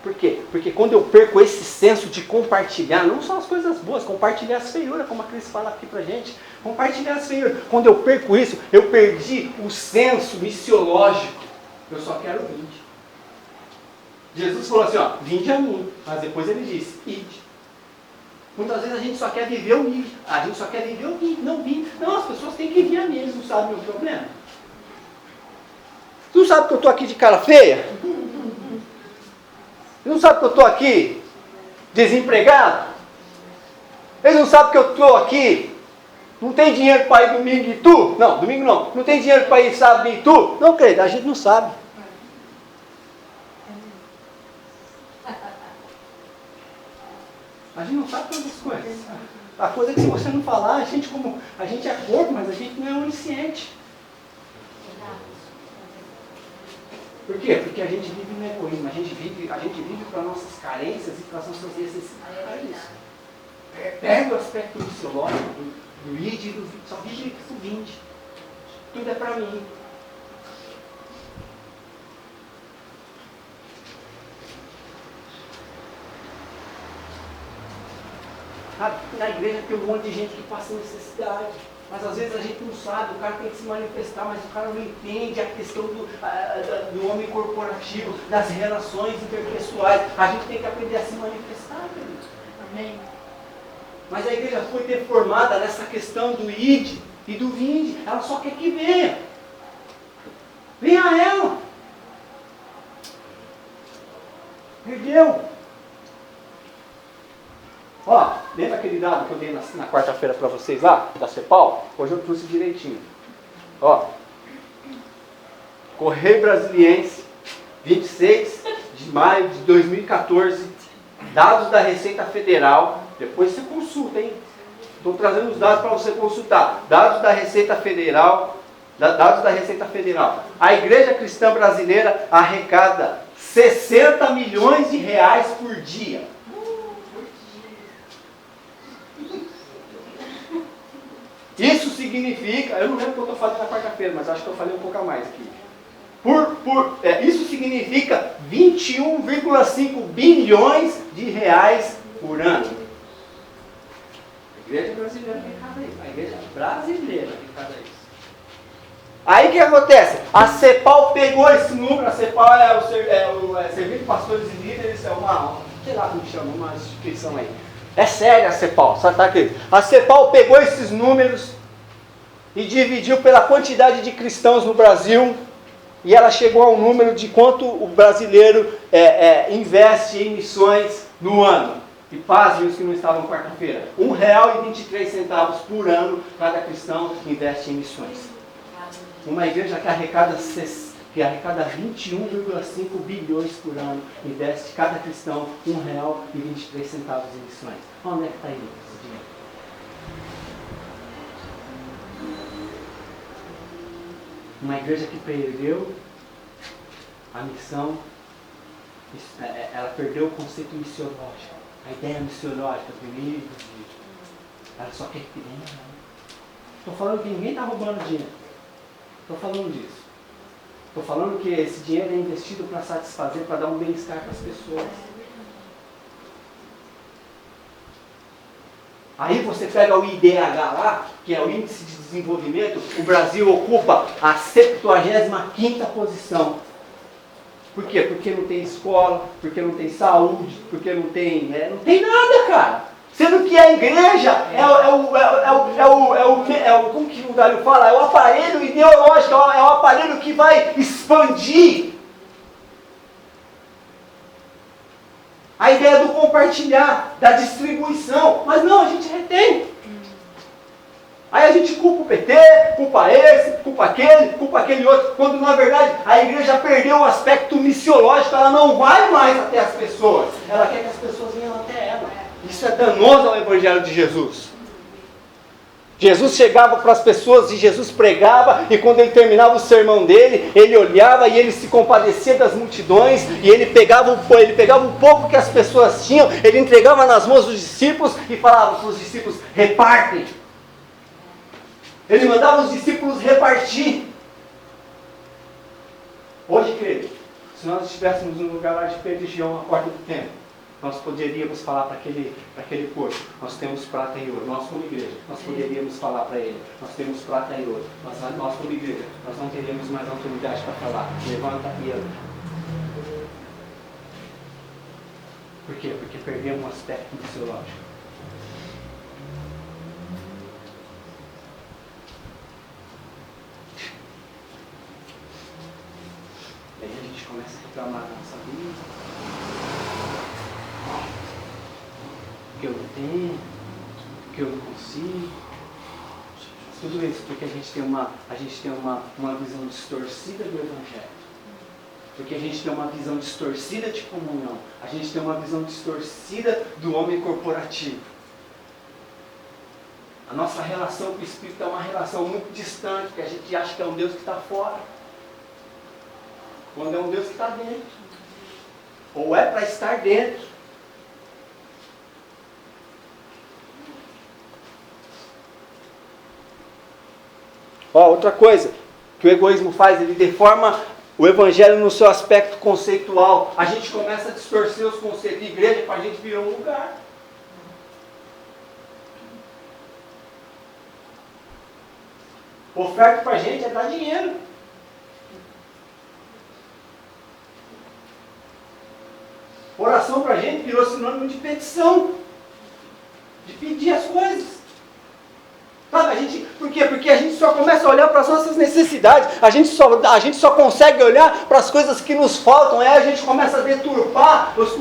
Por quê? Porque quando eu perco esse senso de compartilhar, não só as coisas boas, compartilhar as feiuras, como a Cris fala aqui pra gente, compartilhar as feiuras. Quando eu perco isso, eu perdi o senso missiológico. Eu só quero vinde. Jesus falou assim, ó, vinde a mim, mas depois ele disse, ide. Muitas vezes a gente só quer viver o ir, a gente só quer viver o ir, não vir. Não, as pessoas têm que vir a mim, eles não sabem o meu problema. Tu não sabe que eu estou aqui de cara feia? Tu não sabe que eu estou aqui desempregado? Eles não sabem que eu estou aqui, não tem dinheiro para ir domingo e tu? Não, domingo não. Não tem dinheiro para ir sábado e tu? Não, querido, a gente não sabe. A gente não sabe todas as coisas. A coisa é que se você não falar, a gente é corpo, mas a gente não é onisciente. Por quê? Porque a gente vive no egoísmo, a gente vive para nossas carências e para as nossas necessidades. Pega o aspecto missiológico do id e do vinde, só vive o vinde. Tudo é para mim. Na igreja tem um monte de gente que passa necessidade. Mas às vezes a gente não sabe, o cara tem que se manifestar, mas o cara não entende a questão do homem corporativo, das relações interpessoais. A gente tem que aprender a se manifestar, querido. Amém. Mas a igreja foi deformada nessa questão do id e do vinde. Ela só quer que venha. Venha a ela. Perdeu. Ó, lembra aquele dado que eu dei na quarta-feira para vocês lá, da CEPAL? Hoje eu trouxe direitinho. Ó, Correio Brasiliense, 26 de maio de 2014, dados da Receita Federal. Depois você consulta, hein? Estou trazendo os dados para você consultar. Dados da Receita Federal. Dados da Receita Federal. A Igreja Cristã Brasileira arrecada 60 milhões de reais por dia. Isso significa, eu não lembro o que eu estou falando na quarta-feira, mas acho que eu falei um pouco a mais aqui. Isso significa 21,5 bilhões de reais por ano. A igreja brasileira arrecada isso. A igreja brasileira arrecada isso. Aí o que acontece? A CEPAL pegou esse número, a CEPAL é o Serviço de Pastores e Líderes, é sei lá como chama, uma instituição aí. É séria a CEPAL, sabe, tá, querido? A CEPAL pegou esses números e dividiu pela quantidade de cristãos no Brasil, e ela chegou ao número de quanto o brasileiro investe em missões no ano. E pasmem os que não estavam quarta-feira. R$1,23 por ano cada cristão investe em missões. Uma igreja que arrecada 21,5 bilhões por ano, investe cada cristão R$1,23 em missões. Onde é que está indo esse dinheiro? Uma igreja que perdeu a missão, ela perdeu o conceito missiológico, a ideia missiológica do livro. Ela só quer que venha. Estou falando que ninguém está roubando dinheiro. Estou falando disso. Estou falando que esse dinheiro é investido para satisfazer, para dar um bem-estar para as pessoas. Aí você pega o IDH lá, que é o Índice de Desenvolvimento, o Brasil ocupa a 75ª posição. Por quê? Porque não tem escola, porque não tem saúde, porque não tem nada, cara. Sendo que a igreja como que o Dário fala? É o aparelho ideológico, é o aparelho que vai expandir a ideia do compartilhar, da distribuição. Mas não, a gente retém. Aí a gente culpa o PT, culpa esse, culpa aquele outro, quando na verdade a igreja perdeu o aspecto missiológico, ela não vai mais até as pessoas, ela quer que as pessoas venham até ela. Isso é danoso ao Evangelho de Jesus. Jesus chegava para as pessoas e Jesus pregava, e quando ele terminava o sermão dele, ele olhava e ele se compadecia das multidões, e ele pegava um pouco que as pessoas tinham, ele entregava nas mãos dos discípulos e falava para os discípulos: repartem. Ele mandava os discípulos repartir. Hoje, querido, se nós estivéssemos num lugar lá de religião, na porta do templo, nós poderíamos falar para aquele povo: nós temos prata e ouro. Nós como igreja, nós poderíamos falar para ele: nós temos prata e ouro. Nós como igreja, nós não teríamos mais autoridade para falar: levanta e anda. Por quê? Porque perdemos um aspecto missiológico. E aí a gente começa a reclamar da nossa vida. Que eu não tenho, que eu não consigo. Tudo isso porque a gente tem uma visão distorcida do Evangelho. Porque a gente tem uma visão distorcida de comunhão. A gente tem uma visão distorcida do homem corporativo. A nossa relação com o Espírito é uma relação muito distante, porque a gente acha que é um Deus que está fora. Quando é um Deus que está dentro. Ou é para estar dentro. Outra coisa que o egoísmo faz, ele deforma o Evangelho no seu aspecto conceitual. A gente começa a distorcer os conceitos de igreja, para a gente virar um lugar. Oferta para a gente é dar dinheiro. Oração para a gente virou sinônimo de petição. De pedir as coisas. Sabe, por quê? Porque a gente só começa a olhar para as nossas necessidades. A gente só consegue olhar para as coisas que nos faltam. Aí a gente começa a deturpar os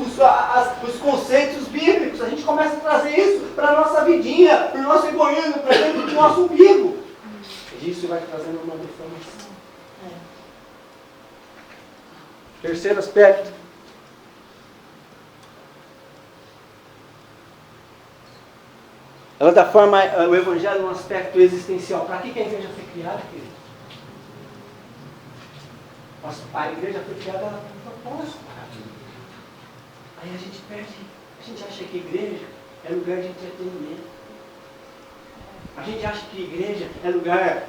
conceitos bíblicos. A gente começa a trazer isso para a nossa vidinha, para o nosso egoísmo, para dentro do nosso umbigo. E isso vai trazendo uma deformação. Terceiro aspecto. Ela transforma o Evangelho num aspecto existencial. Para que a igreja foi criada, querido? A igreja foi criada para um propósito. Aí a gente perde. A gente acha que igreja é lugar de entretenimento. A gente acha que igreja é lugar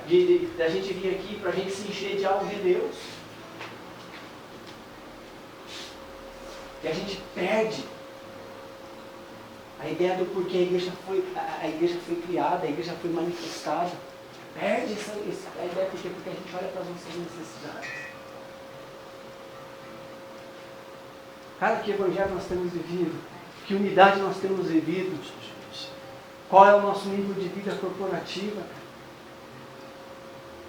da gente vir aqui para a gente se encher de algo de Deus. E a gente perde a ideia do porquê a igreja foi criada, a igreja foi manifestada. Perde a ideia porque a gente olha para as nossas necessidades. Cara, que evangelho nós temos vivido? Que unidade nós temos vivido? Qual é o nosso nível de vida corporativa?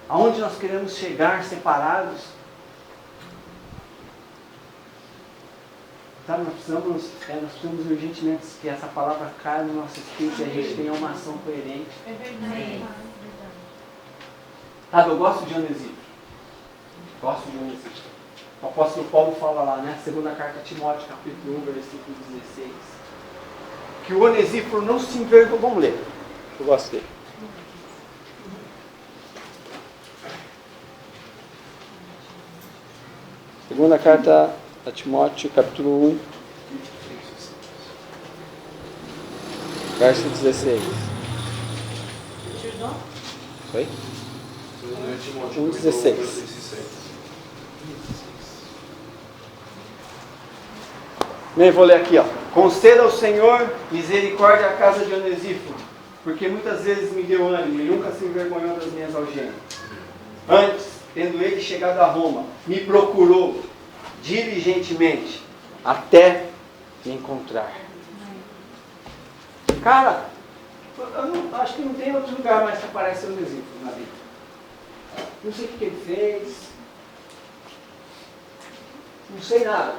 Aonde nós queremos chegar separados? Sabe, nós precisamos urgentemente que essa palavra caia no nosso espírito e a gente tenha uma ação coerente. É verdade. Sabe, eu gosto de Onesíforo. O apóstolo Paulo fala lá, né? Segunda carta a Timóteo, capítulo 1, versículo 16. Que o Onesíforo não se envergonhou. Vamos ler. Eu gosto dele. Segunda carta a Timóteo, capítulo 1, verso 16. Oi? 1,16. Bem, vou ler aqui, ó. Conceda ao Senhor misericórdia à casa de Onesíforo, porque muitas vezes me deu ânimo e nunca se envergonhou das minhas algemas. Antes, tendo ele chegado a Roma, me procurou diligentemente até me encontrar. Cara, acho que não tem outro lugar mais que aparece Onesíforo na Bíblia. Não sei o que ele fez. Não sei nada.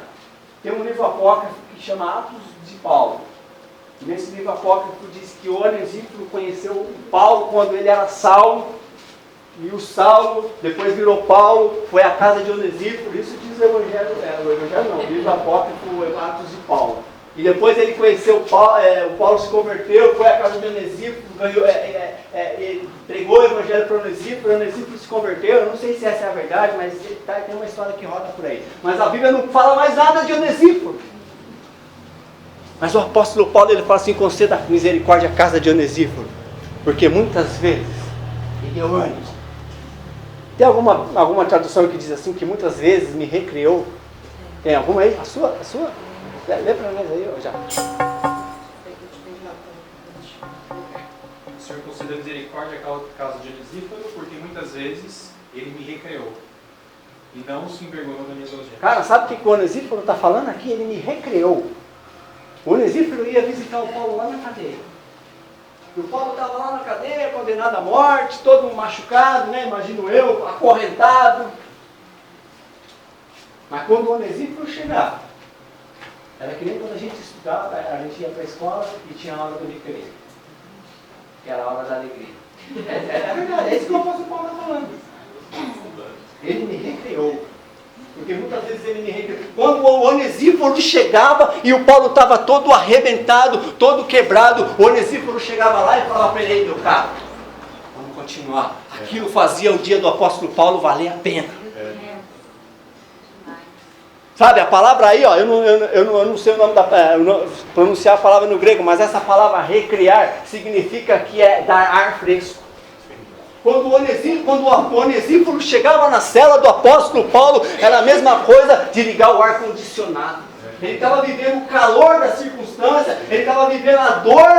Tem um livro apócrifo que chama Atos de Paulo. E nesse livro apócrifo diz que Onesíforo conheceu o Paulo quando ele era Saulo. E o Saulo, depois virou Paulo, foi à casa de Onesíforo. Isso diz o o livro apócrifo Atos de Paulo. E depois ele conheceu o Paulo se converteu, foi à casa de Onesíforo, pregou o evangelho para Onesíforo se converteu. Eu não sei se essa é a verdade, mas tem uma história que roda por aí. Mas a Bíblia não fala mais nada de Onesíforo. Mas o apóstolo Paulo, ele fala assim: conceda misericórdia à casa de Onesíforo, porque muitas vezes ele deu ânimo. Tem alguma tradução que diz assim, que muitas vezes me recriou? Tem alguma aí? A sua? Lê para nós aí, já. O Senhor concedeu misericórdia à casa de Onesíforo, porque muitas vezes ele me recreou e não se envergonhou das minhas algemas. Cara, sabe o que o Onesíforo está falando aqui? Ele me recreou. O Onesíforo ia visitar o Paulo lá na cadeia. E o Paulo estava lá na cadeia, condenado à morte, todo machucado, né? Imagino eu, acorrentado. Mas quando o Onesíforo chegava, era que nem quando a gente estudava, a gente ia para a escola e tinha a hora do recreio. Que era a hora da alegria. É verdade, é isso que o apóstolo Paulo está falando. Ele me recreou. Porque muitas vezes ele me recreou. Quando o Onesíforo chegava e o Paulo estava todo arrebentado, todo quebrado, o Onesíforo chegava lá e falava para ele: ei, meu cara, vamos continuar. Aquilo fazia o dia do apóstolo Paulo valer a pena. Sabe, a palavra aí, ó, eu não sei o nome pronunciar a palavra no grego, mas essa palavra recriar significa que é dar ar fresco. Quando o Onesíforo chegava na cela do apóstolo Paulo, era a mesma coisa de ligar o ar-condicionado. Ele estava vivendo o calor da circunstância, ele estava vivendo a dor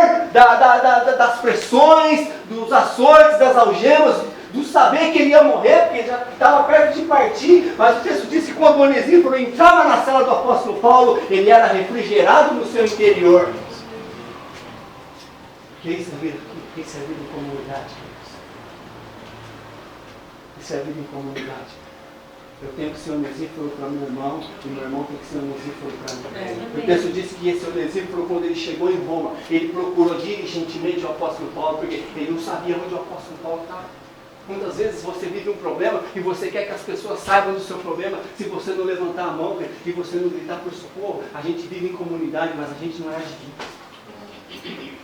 das pressões, dos açoites, das algemas, do saber que ele ia morrer, porque ele já estava perto de partir, mas o texto diz que quando o Onesíforo entrava na cela do apóstolo Paulo, ele era refrigerado no seu interior. Porque isso é vida em comunidade, queridos. Isso é vida em comunidade. Eu tenho que ser Onesíforo para meu irmão, e meu irmão tem que ser Onesíforo para mim. O texto diz que esse Onesíforo, quando ele chegou em Roma, ele procurou diligentemente o apóstolo Paulo, porque ele não sabia onde o apóstolo Paulo estava. Muitas vezes você vive um problema e você quer que as pessoas saibam do seu problema. Se você não levantar a mão e você não gritar por socorro, a gente vive em comunidade, mas a gente não é agir.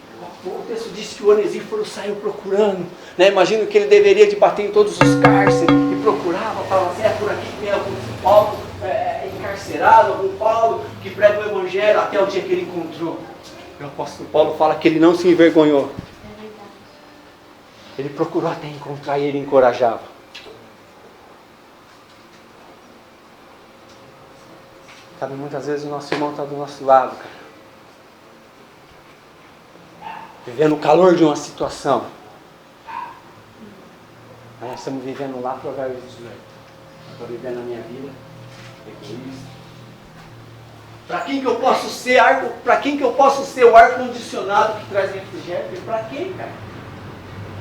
O texto diz que o Onesíforo saiu procurando, né? Imagino que ele deveria de bater em todos os cárceres e procurava, falava assim, por aqui tem algum Paulo encarcerado, algum Paulo que prega o Evangelho, até o dia que ele encontrou. O apóstolo Paulo fala que ele não se envergonhou. Ele procurou até encontrar e ele encorajava. Sabe, muitas vezes o nosso irmão está do nosso lado, cara. Vivendo o calor de uma situação. Nós estamos vivendo lá Provérbios 18. Estou vivendo a minha vida egoísta. Para quem que eu posso ser o ar-condicionado que traz refrigério? Para quem, cara?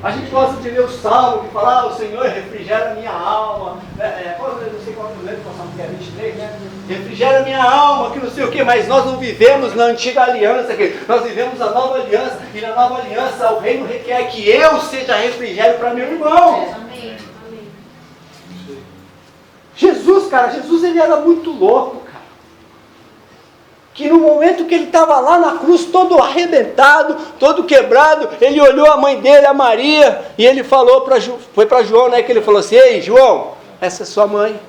A gente gosta de ler o Salmo, que fala, o Senhor refrigera a minha alma. Não sei qual é o lembro, passamos que é 23, né? Refrigera a minha alma, que não sei o quê, mas nós não vivemos na antiga aliança, nós vivemos a nova aliança, e na nova aliança o reino requer que eu seja refrigério para meu irmão. Amém. Jesus ele era muito louco, cara. Que no momento que ele estava lá na cruz, todo arrebentado, todo quebrado, ele olhou a mãe dele, a Maria, e ele falou foi para João, né, que ele falou assim, ei João, essa é sua mãe.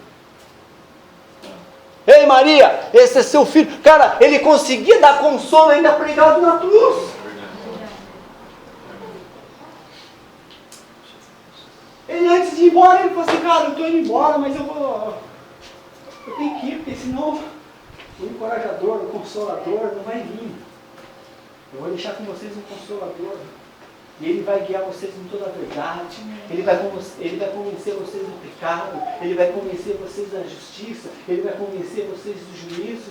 Ei Maria, esse é seu filho. Cara, ele conseguia dar consolo ainda pregado na cruz. Ele antes de ir embora, ele falou assim, cara, eu estou indo embora, mas eu tenho que ir, porque senão o encorajador, o consolador não vai vir. Eu vou deixar com vocês um consolador. E ele vai guiar vocês em toda a verdade. Ele vai convencer vocês do pecado. Ele vai convencer vocês da justiça. Ele vai convencer vocês do juízo.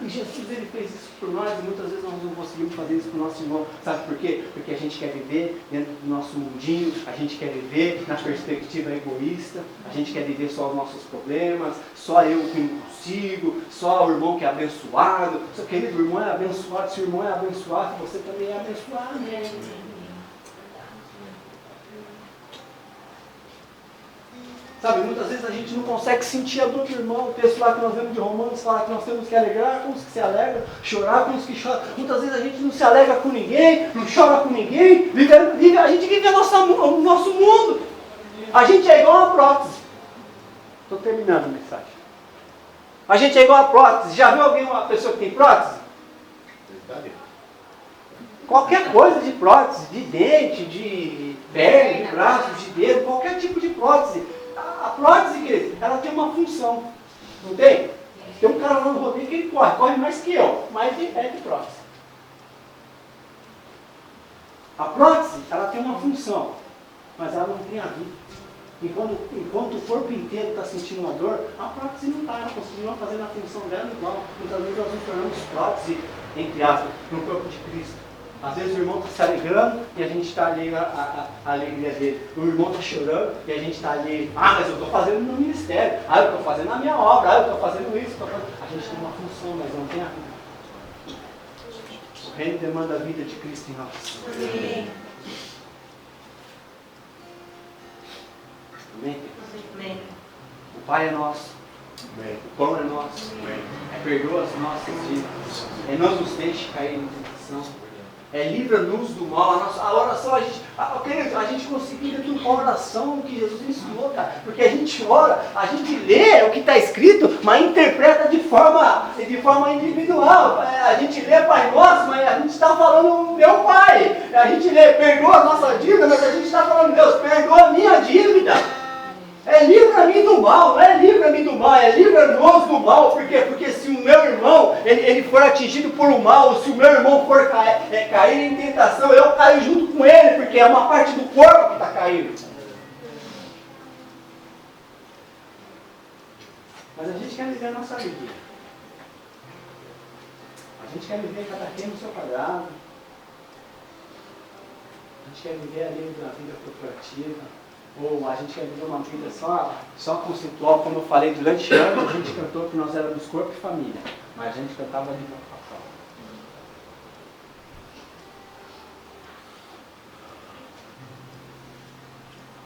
E Jesus ele fez isso por nós e muitas vezes nós não conseguimos fazer isso para o nosso irmão. Sabe por quê? Porque a gente quer viver dentro do nosso mundinho, a gente quer viver na perspectiva egoísta, a gente quer viver só os nossos problemas, só eu que não consigo, só o irmão que é abençoado. Só querido, o irmão é abençoado, se o irmão é abençoado, você também é abençoado. Sabe, muitas vezes a gente não consegue sentir a dor do irmão. O texto lá que nós vemos de Romanos fala que nós temos que alegrar com os que se alegram, chorar com os que choram. Muitas vezes a gente não se alegra com ninguém, não chora com ninguém, a gente vive o nosso mundo. A gente é igual a prótese. Estou terminando a mensagem. A gente é igual a prótese. Já viu uma pessoa que tem prótese? Qualquer coisa de prótese, de dente, de perna, de braço, de dedo, qualquer tipo de prótese. A prótese, querido, ela tem uma função, não tem? Tem um cara lá no rodeio que ele corre mais que eu, mas é de prótese. A prótese, ela tem uma função, mas ela não tem a vida. Enquanto o corpo inteiro está sentindo uma dor, a prótese não está, ela continua fazendo a função dela igual. Muitas vezes nós nos tornamos prótese, entre aspas, no corpo de Cristo. Às vezes o irmão está se alegrando e a gente está alheio à alegria dele. O irmão está chorando e a gente está alheio. Mas eu estou fazendo no ministério. Eu estou fazendo a minha obra. Eu estou fazendo isso. A gente tem uma função, mas não tem a vida. O reino demanda a vida de Cristo em nós. Amém. Amém? O Pai é nosso. O pão é nosso. Perdoa as nossas dívidas. Não nos deixe cair em tentação. Livra-nos do mal. A oração, a gente conseguiu dentro de uma oração que Jesus ensinou, cara. Porque a gente ora, a gente lê o que está escrito, mas interpreta de forma individual. A gente lê Pai Nosso, mas a gente está falando meu Pai. A gente lê, perdoa a nossa dívida, mas a gente está falando, Deus, perdoa a minha dívida. Livra-me do mal, não é livra-me do mal, livra-nos do mal. Por quê? Porque se o meu irmão ele for atingido por um mal, se o meu irmão for cair em tentação, eu caio junto com ele, porque é uma parte do corpo que está caindo. Mas a gente quer viver a nossa vida. A gente quer viver cada quem no seu quadrado. A gente quer viver ali uma vida corporativa. Ou a gente quer viver uma vida só conceitual. Como eu falei, durante anos a gente cantou que nós éramos corpo e família. Mas a gente cantava de boca pra fora.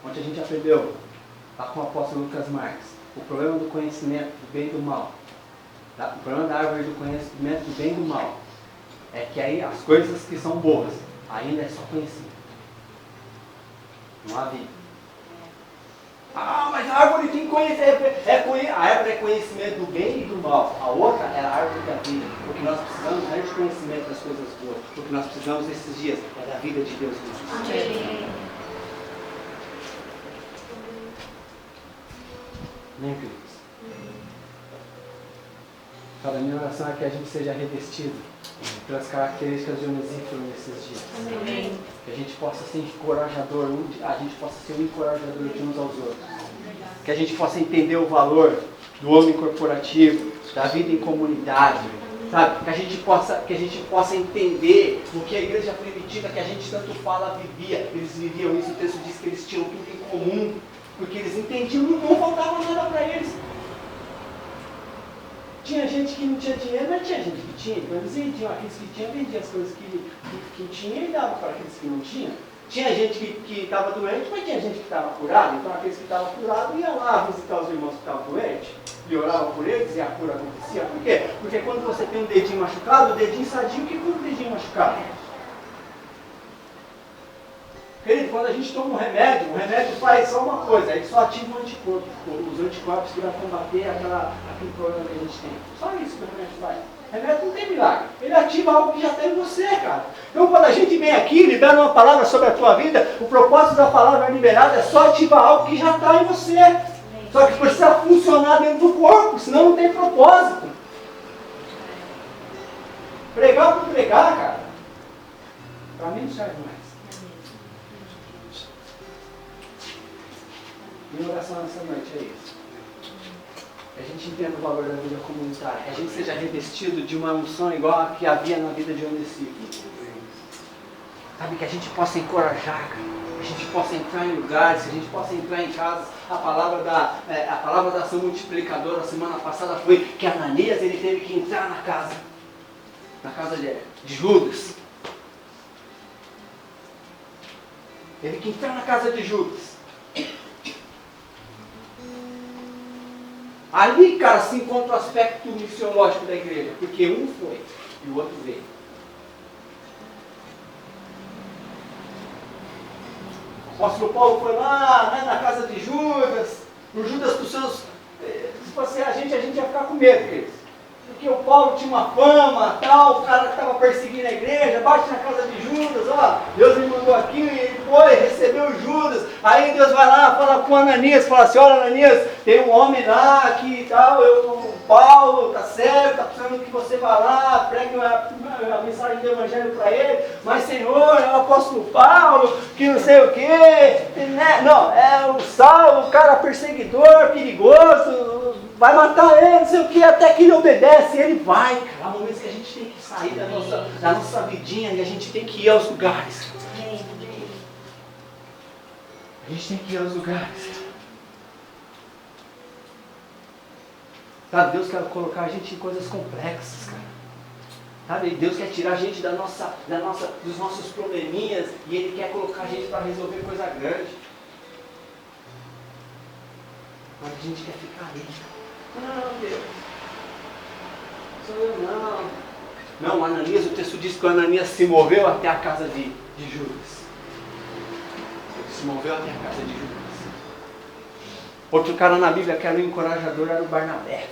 Ontem a gente aprendeu lá com o apóstolo Lucas Marques o problema do conhecimento do bem e do mal. O problema da árvore do conhecimento do bem e do mal é que aí as coisas que são boas ainda é só conhecimento. Não há vida. Ah, mas a árvore tem conhecimento. A árvore é conhecimento do bem e do mal. A outra é a árvore da vida. O que nós precisamos não é de conhecimento das coisas boas. O que nós precisamos nesses dias é da vida de Deus. Né, queridos? Cada minha oração é que a gente seja revestido pelas características de Onesíforo nesses dias. Amém. Que a gente possa ser encorajador, a gente possa ser um encorajador de uns aos outros. Que a gente possa entender o valor do homem corporativo, da vida em comunidade, sabe? Que a gente possa entender o que a igreja primitiva, que a gente tanto fala, vivia. Eles viviam isso, o texto diz que eles tinham tudo em comum, porque eles entendiam que não faltava nada para eles. Tinha gente que não tinha dinheiro, mas tinha gente que tinha. Então eles vendiam, aqueles que tinham, vendiam as coisas que tinham e davam para aqueles que não tinham. Tinha gente que estava doente, mas tinha gente que estava curado. Então aqueles que estavam curados iam lá visitar os irmãos que estavam doentes e oravam por eles e a cura acontecia. Por quê? Porque quando você tem um dedinho machucado, o dedinho sadio, o que cura o dedinho machucado? Querido, quando a gente toma um remédio, o remédio faz só uma coisa, ele só ativa o anticorpo, os anticorpos que vai combater aquele problema que a gente tem. Só isso que o remédio faz. O remédio não tem milagre, ele ativa algo que já tem em você, cara. Então quando a gente vem aqui, libera uma palavra sobre a tua vida, o propósito da palavra liberada é só ativar algo que já está em você. Só que precisa funcionar dentro do corpo, senão não tem propósito. Pregar por pregar, cara, para mim não serve mais. Minha oração nessa noite é isso. Que a gente entenda o valor da vida comunitária. Que a gente seja revestido de uma unção igual a que havia na vida de Onesíforo. Sabe, que a gente possa encorajar, que a gente possa entrar em lugares, que a gente possa entrar em casas. A palavra da ação multiplicadora, semana passada, foi que Ananias ele teve que entrar na casa de Judas. Teve que entrar na casa de Judas. Ali, cara, se encontra o aspecto missiológico da igreja, porque um foi e o outro veio. O apóstolo Paulo foi lá, né, na casa de Judas, o Judas dos seus... Se fosse a gente ia ficar com medo deles. Porque o Paulo tinha uma fama, tal, o cara que estava perseguindo a igreja, bate na casa de Judas, ó, Deus me mandou aqui, ele foi, recebeu Judas, aí Deus vai lá, fala com Ananias, fala assim, olha Ananias, tem um homem lá aqui e tal, o Paulo, tá certo, tá precisando que você vá lá, pregue a mensagem do evangelho para ele, mas Senhor, é o apóstolo Paulo, que não sei o quê, né? Não, é o Saulo, o cara perseguidor, perigoso, vai matar ele, não sei o que, até que ele obedece, ele vai. Há momentos que a gente tem que sair da nossa vidinha e a gente tem que ir aos lugares. A gente tem que ir aos lugares. Sabe, Deus quer colocar a gente em coisas complexas, cara. Sabe, Deus quer tirar a gente dos nossos probleminhas e Ele quer colocar a gente para resolver coisa grande. Mas a gente quer ficar ali. Não, Deus. Sou eu não. Não, Ananias, o texto diz que o Ananias se moveu até a casa de Judas. Ele se moveu até a casa de Judas. Outro cara na Bíblia que era um encorajador era o Barnabé.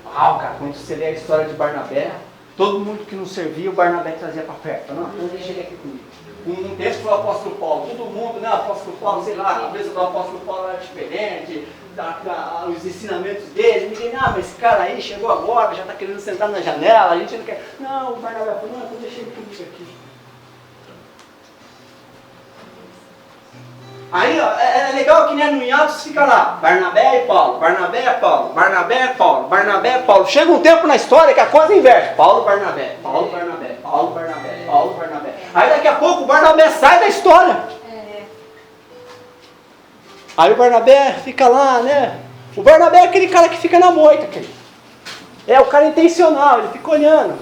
Uau, cara, quando você lê a história de Barnabé, todo mundo que não servia, o Barnabé trazia para perto. Não, então deixa ele aqui comigo. Um texto foi o apóstolo Paulo. Todo mundo, né? O apóstolo Paulo, sei lá, a cabeça do apóstolo Paulo era diferente. Os ensinamentos dele, ninguém, mas esse cara aí chegou agora, já está querendo sentar na janela, a gente não quer. Não, o Barnabé falou, não, então deixa ele comigo aqui. Aí, ó, é legal que, né, no Atos fica lá, Barnabé e Paulo, Barnabé e Paulo, Barnabé e Paulo, Barnabé e Paulo. Chega um tempo na história que a coisa inverte. Paulo, Barnabé, Paulo, Barnabé, Paulo, Barnabé, Paulo, Barnabé. Aí daqui a pouco o Barnabé sai da história. Aí o Barnabé fica lá, né? O Barnabé é aquele cara que fica na moita, querido. É o cara intencional, ele fica olhando.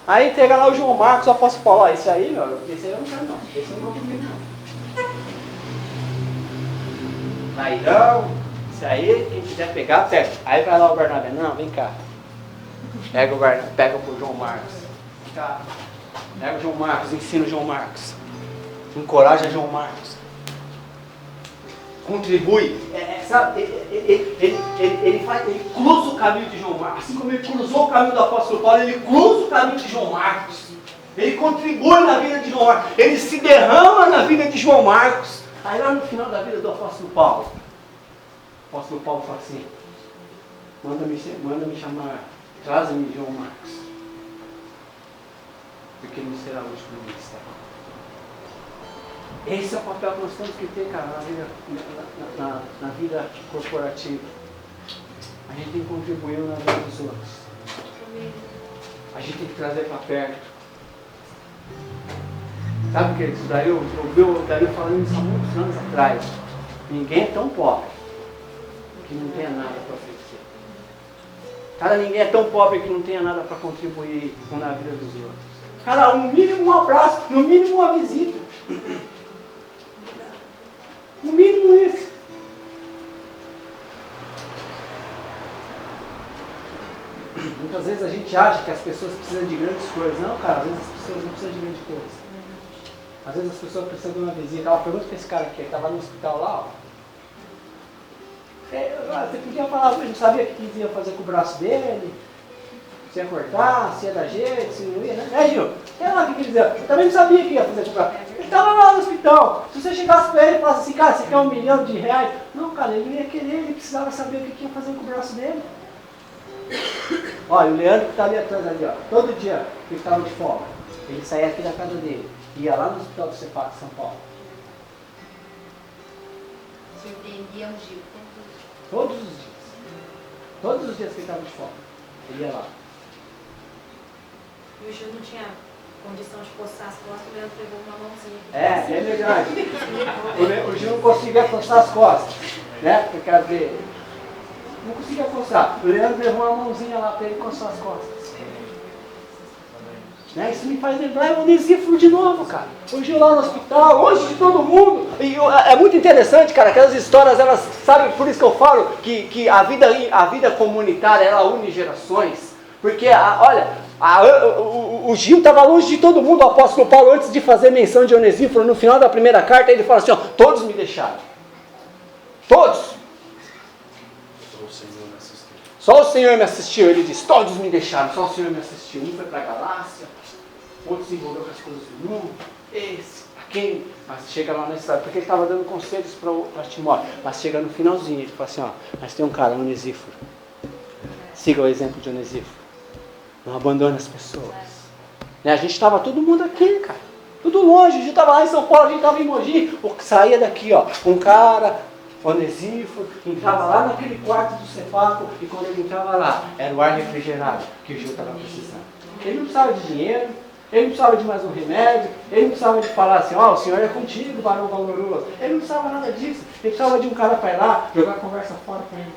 Aí chega lá o João Marcos, o apóstolo Paulo, ó, esse aí, meu, esse aí eu não quero não, esse eu não vou comigo não. Nairão, isso aí, quem quiser pegar, pega. Aí vai lá o Barnabé, não, vem cá. Pega o Barnabé, pega o João Marcos. Vem cá. Pega o João Marcos, ensina o João Marcos. Encoraja João Marcos. Contribui. Sabe, ele cruza o caminho de João Marcos. Assim como ele cruzou o caminho do apóstolo Paulo, ele cruza o caminho de João Marcos. Ele contribui na vida de João Marcos. Ele se derrama na vida de João Marcos. Aí lá no final da vida do apóstolo Paulo, o apóstolo Paulo fala assim, manda-me chamar, traz-me João Marcos, porque ele será o último ministério. Esse é o papel que nós temos que ter, cara, na vida corporativa. A gente tem que contribuir na vida dos outros. A gente tem que trazer para perto. Sabe o que isso daí? Eu ouvi o Dario falando isso há muitos anos atrás. Ninguém é tão pobre que não tenha nada para oferecer. Cara, ninguém é tão pobre que não tenha nada para contribuir na vida dos outros. Cara, no mínimo um abraço, no mínimo uma visita. No mínimo isso. Muitas vezes a gente acha que as pessoas precisam de grandes coisas. Não, cara, às vezes as pessoas não precisam de grandes coisas. Às vezes as pessoas precisam de uma visita. Ela pergunta para esse cara aqui, que estava no hospital lá, ó. Você podia falar, eu não sabia o que ia fazer com o braço dele, se ia cortar, se ia dar jeito, se não ia, né? Gil? Sei lá o que ele dizia. Eu também não sabia o que ia fazer com o braço. Ele estava lá no hospital. Se você chegasse para ele e falasse assim, cara, você quer R$1 milhão? Não, cara, ele não ia querer, ele precisava saber o que ia fazer com o braço dele. Olha, o Leandro que está ali atrás, ali, ó, todo dia que ele estava de folga, ele saía aqui da casa dele, ia lá no hospital do Cefac de São Paulo. Surpreendia o Gil. Todos os dias. Todos os dias que ele estava de folga, ele ia lá. E o Gil não tinha condição de coçar as costas, o Leandro pegou uma mãozinha. É verdade. O Gil não conseguia coçar as costas, né? Porque quer dizer, não conseguia coçar. O Leandro levou uma mãozinha lá para ele coçar as costas. Né? Isso me faz lembrar o Onesíforo de novo, cara. O Gil lá no hospital, longe de todo mundo. E é muito interessante, cara, aquelas histórias, elas, sabe, por isso que eu falo que a vida comunitária, ela une gerações. Porque, olha, o Gil estava longe de todo mundo. O apóstolo Paulo, antes de fazer menção de Onesíforo, no final da primeira carta, ele fala assim, ó, todos me deixaram. Todos. Só o Senhor me assistiu. Ele diz, todos me deixaram, só o Senhor me assistiu. Um foi para a Galácia, outro se envolveu com as coisas do mundo, esse, aquele. Mas chega lá na história, porque ele estava dando conselhos para Timóteo. Mas chega no finalzinho, ele fala assim, ó, mas tem um cara, Onesíforo. Siga o exemplo de Onesíforo. Não abandone as pessoas. Né? A gente estava todo mundo aqui, cara. Tudo longe. A gente estava lá em São Paulo, a gente estava em Mogi. Saía daqui, ó. Um cara, Onesíforo, entrava lá naquele quarto do Cefaco. E quando ele entrava lá, era o ar refrigerado que o Gil estava precisando. Ele não precisava de dinheiro. Ele não precisava de mais um remédio. Ele não precisava de falar assim, ó, o Senhor é contigo, varão valoroso. Ele não precisava nada disso. Ele precisava de um cara para ir lá, jogar a conversa fora com ele.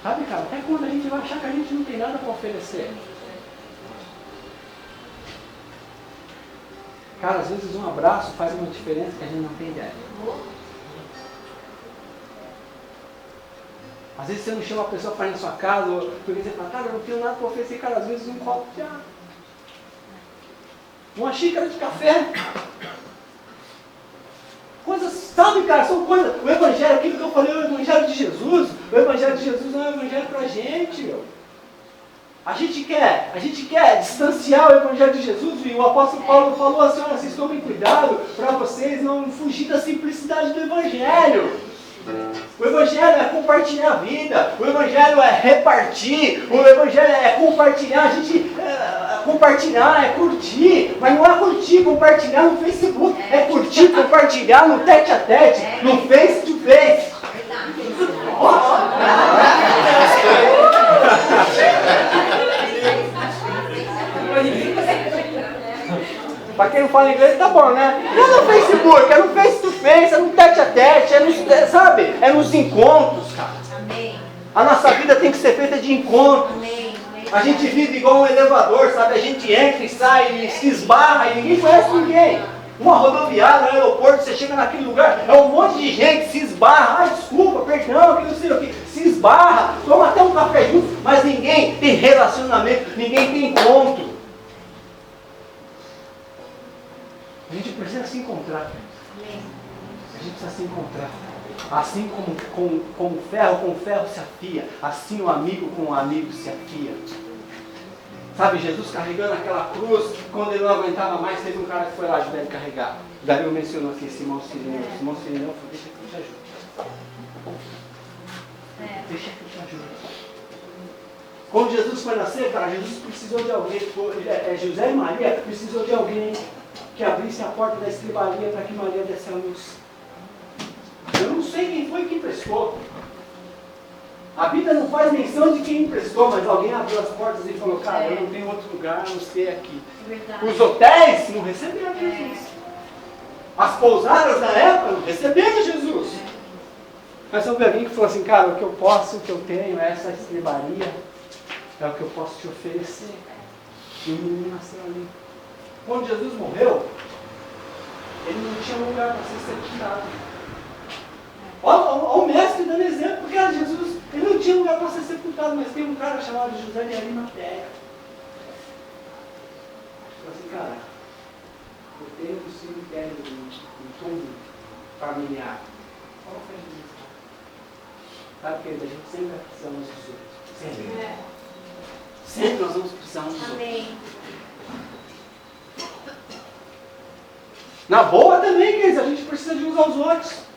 Sabe, cara, até quando a gente vai achar que a gente não tem nada para oferecer. Cara, às vezes um abraço faz uma diferença que a gente não tem ideia. Às vezes você não chama a pessoa para ir na sua casa, porque você fala, cara, eu não tenho nada para oferecer, cara, às vezes um copo de água. Uma xícara de café. Coisas, sabe, cara, são coisas. O Evangelho, aquilo que eu falei, o Evangelho de Jesus. O Evangelho de Jesus não é um Evangelho pra gente, meu. A gente quer distanciar o Evangelho de Jesus, e o apóstolo Paulo falou assim, olha, vocês tomem cuidado para vocês não fugir da simplicidade do Evangelho. O Evangelho é compartilhar a vida, o Evangelho é repartir, o Evangelho é compartilhar, compartilhar, é curtir. Mas não é curtir, compartilhar no Facebook. É curtir, compartilhar no tete a tete, no face to face. Pra quem não fala inglês, tá bom, né? Não é no Facebook, é no face to face, é no tete a tete, sabe? É nos encontros, cara. Amém. A nossa vida tem que ser feita de encontros. Amém. A gente vive igual um elevador, sabe? A gente entra e sai, e se esbarra, e ninguém conhece ninguém. Uma rodoviária, no aeroporto, você chega naquele lugar, é um monte de gente, se esbarra, desculpa, perdão, que não sei o que, se esbarra, toma até um café junto, mas ninguém tem relacionamento, ninguém tem encontro. A gente precisa se encontrar. A gente precisa se encontrar. Assim como ferro com ferro se afia, assim o amigo com o amigo se afia. Sabe, Jesus carregando aquela cruz, quando ele não aguentava mais, teve um cara que foi lá ajudar ele a carregar. Dario mencionou aqui Simão Sirineu. Simão Sirineu falou, deixa que eu te ajudo. Deixa que eu te ajudo. Quando Jesus foi nascer, cara, Jesus precisou de alguém. José e Maria precisou de alguém que abrisse a porta da escrivaria para que Maria desse a luz. Eu não sei quem foi que emprestou. A Bíblia não faz menção de quem emprestou, mas alguém abriu as portas e falou, cara, eu não tenho outro lugar a não ser aqui. Os hotéis não receberam Jesus. As pousadas da época não receberam Jesus. Mas houve alguém que falou assim, cara, o que eu posso, o que eu tenho é essa escrivaria, é o que eu posso te oferecer. E o menino nasceu ali. Quando Jesus morreu, ele não tinha lugar para ser sepultado. Olha o mestre dando exemplo, porque Jesus, ele não tinha lugar para ser sepultado, mas tem um cara chamado José de Arimateia. Falei assim, cara, eu tenho um cemitério um túmulo familiar. Qual foi a Jesus? Sabe, querido, a gente sempre vai precisar uns dos outros. Sempre. Sempre nós vamos precisar uns dos outros. Amém. Na boa também, queridos, a gente precisa de uns aos outros.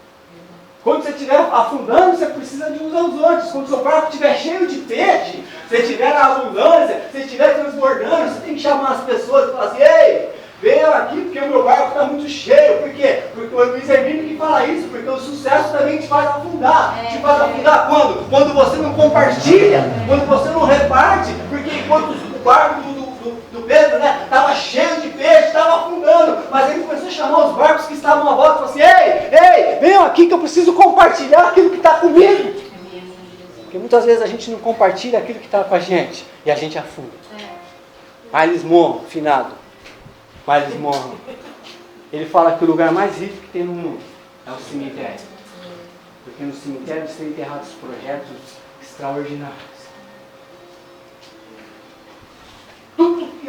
Quando você estiver afundando, você precisa de uns aos outros. Quando o seu barco estiver cheio de peixe, você estiver na abundância, você estiver transbordando, você tem que chamar as pessoas e falar assim, ei, venham aqui porque o meu barco está muito cheio. Por quê? Porque o Luiz Hermínio que fala isso, porque o sucesso também te faz afundar. Te faz afundar quando? Quando você não compartilha, quando você não reparte, porque enquanto o barco do Pedro, né, estava cheio de peixe, estava afundando, mas ele começou a chamar os barcos que estavam à volta e falou assim, ei, venham aqui que eu preciso compartilhar aquilo que está comigo. Porque muitas vezes a gente não compartilha aquilo que está com a gente e a gente afunda. Aí eles morram, finado. Mas eles morram. Ele fala que o lugar mais rico que tem no mundo é o cemitério. Porque no cemitério estão enterrados projetos extraordinários. Tudo que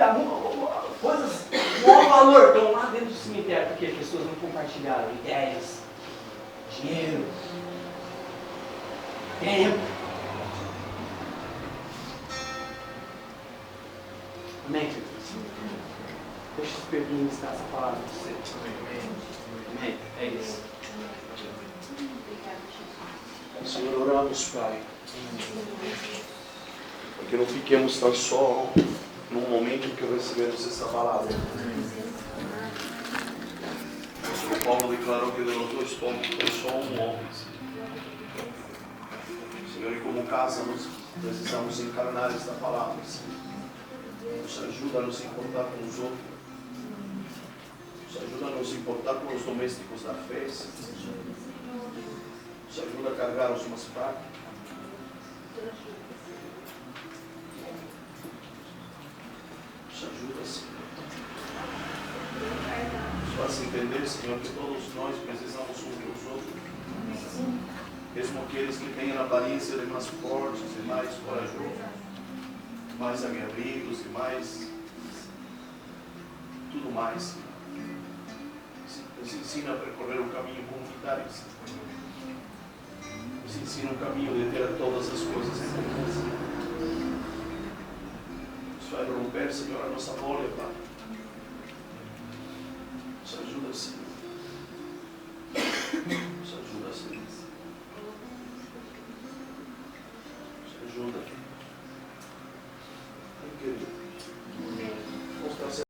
coisas de maior valor estão lá dentro do cemitério, porque as pessoas não compartilharam ideias, dinheiro, tempo. Amém, queridos? Deixa o Espírito ministrar essa palavra para você. Amém? É isso. Senhor, oramos, Pai, para que não fiquemos tão só num momento em que recebemos essa palavra. O Paulo declarou que de nós dois pontos foi só um homem. Senhor, e como casa nós precisamos encarnar esta palavra. Nos ajuda a nos importar com os outros. Nos ajuda a nos importar com os domésticos da fé. Nos ajuda a carregar os mais fracos. Nos ajuda, Senhor. Nos faz entender, Senhor, que todos nós precisamos uns dos outros. Mesmo aqueles que têm a aparência de mais fortes e mais corajosos, mais aguerridos e mais tudo mais, Senhor. Nos ensina a percorrer o caminho comunitário, Senhor. Nos ensina um caminho de ter todas as coisas em comum. Nos vai romper, Senhor, a nossa bolha, Pai. Nos ajuda, Senhor.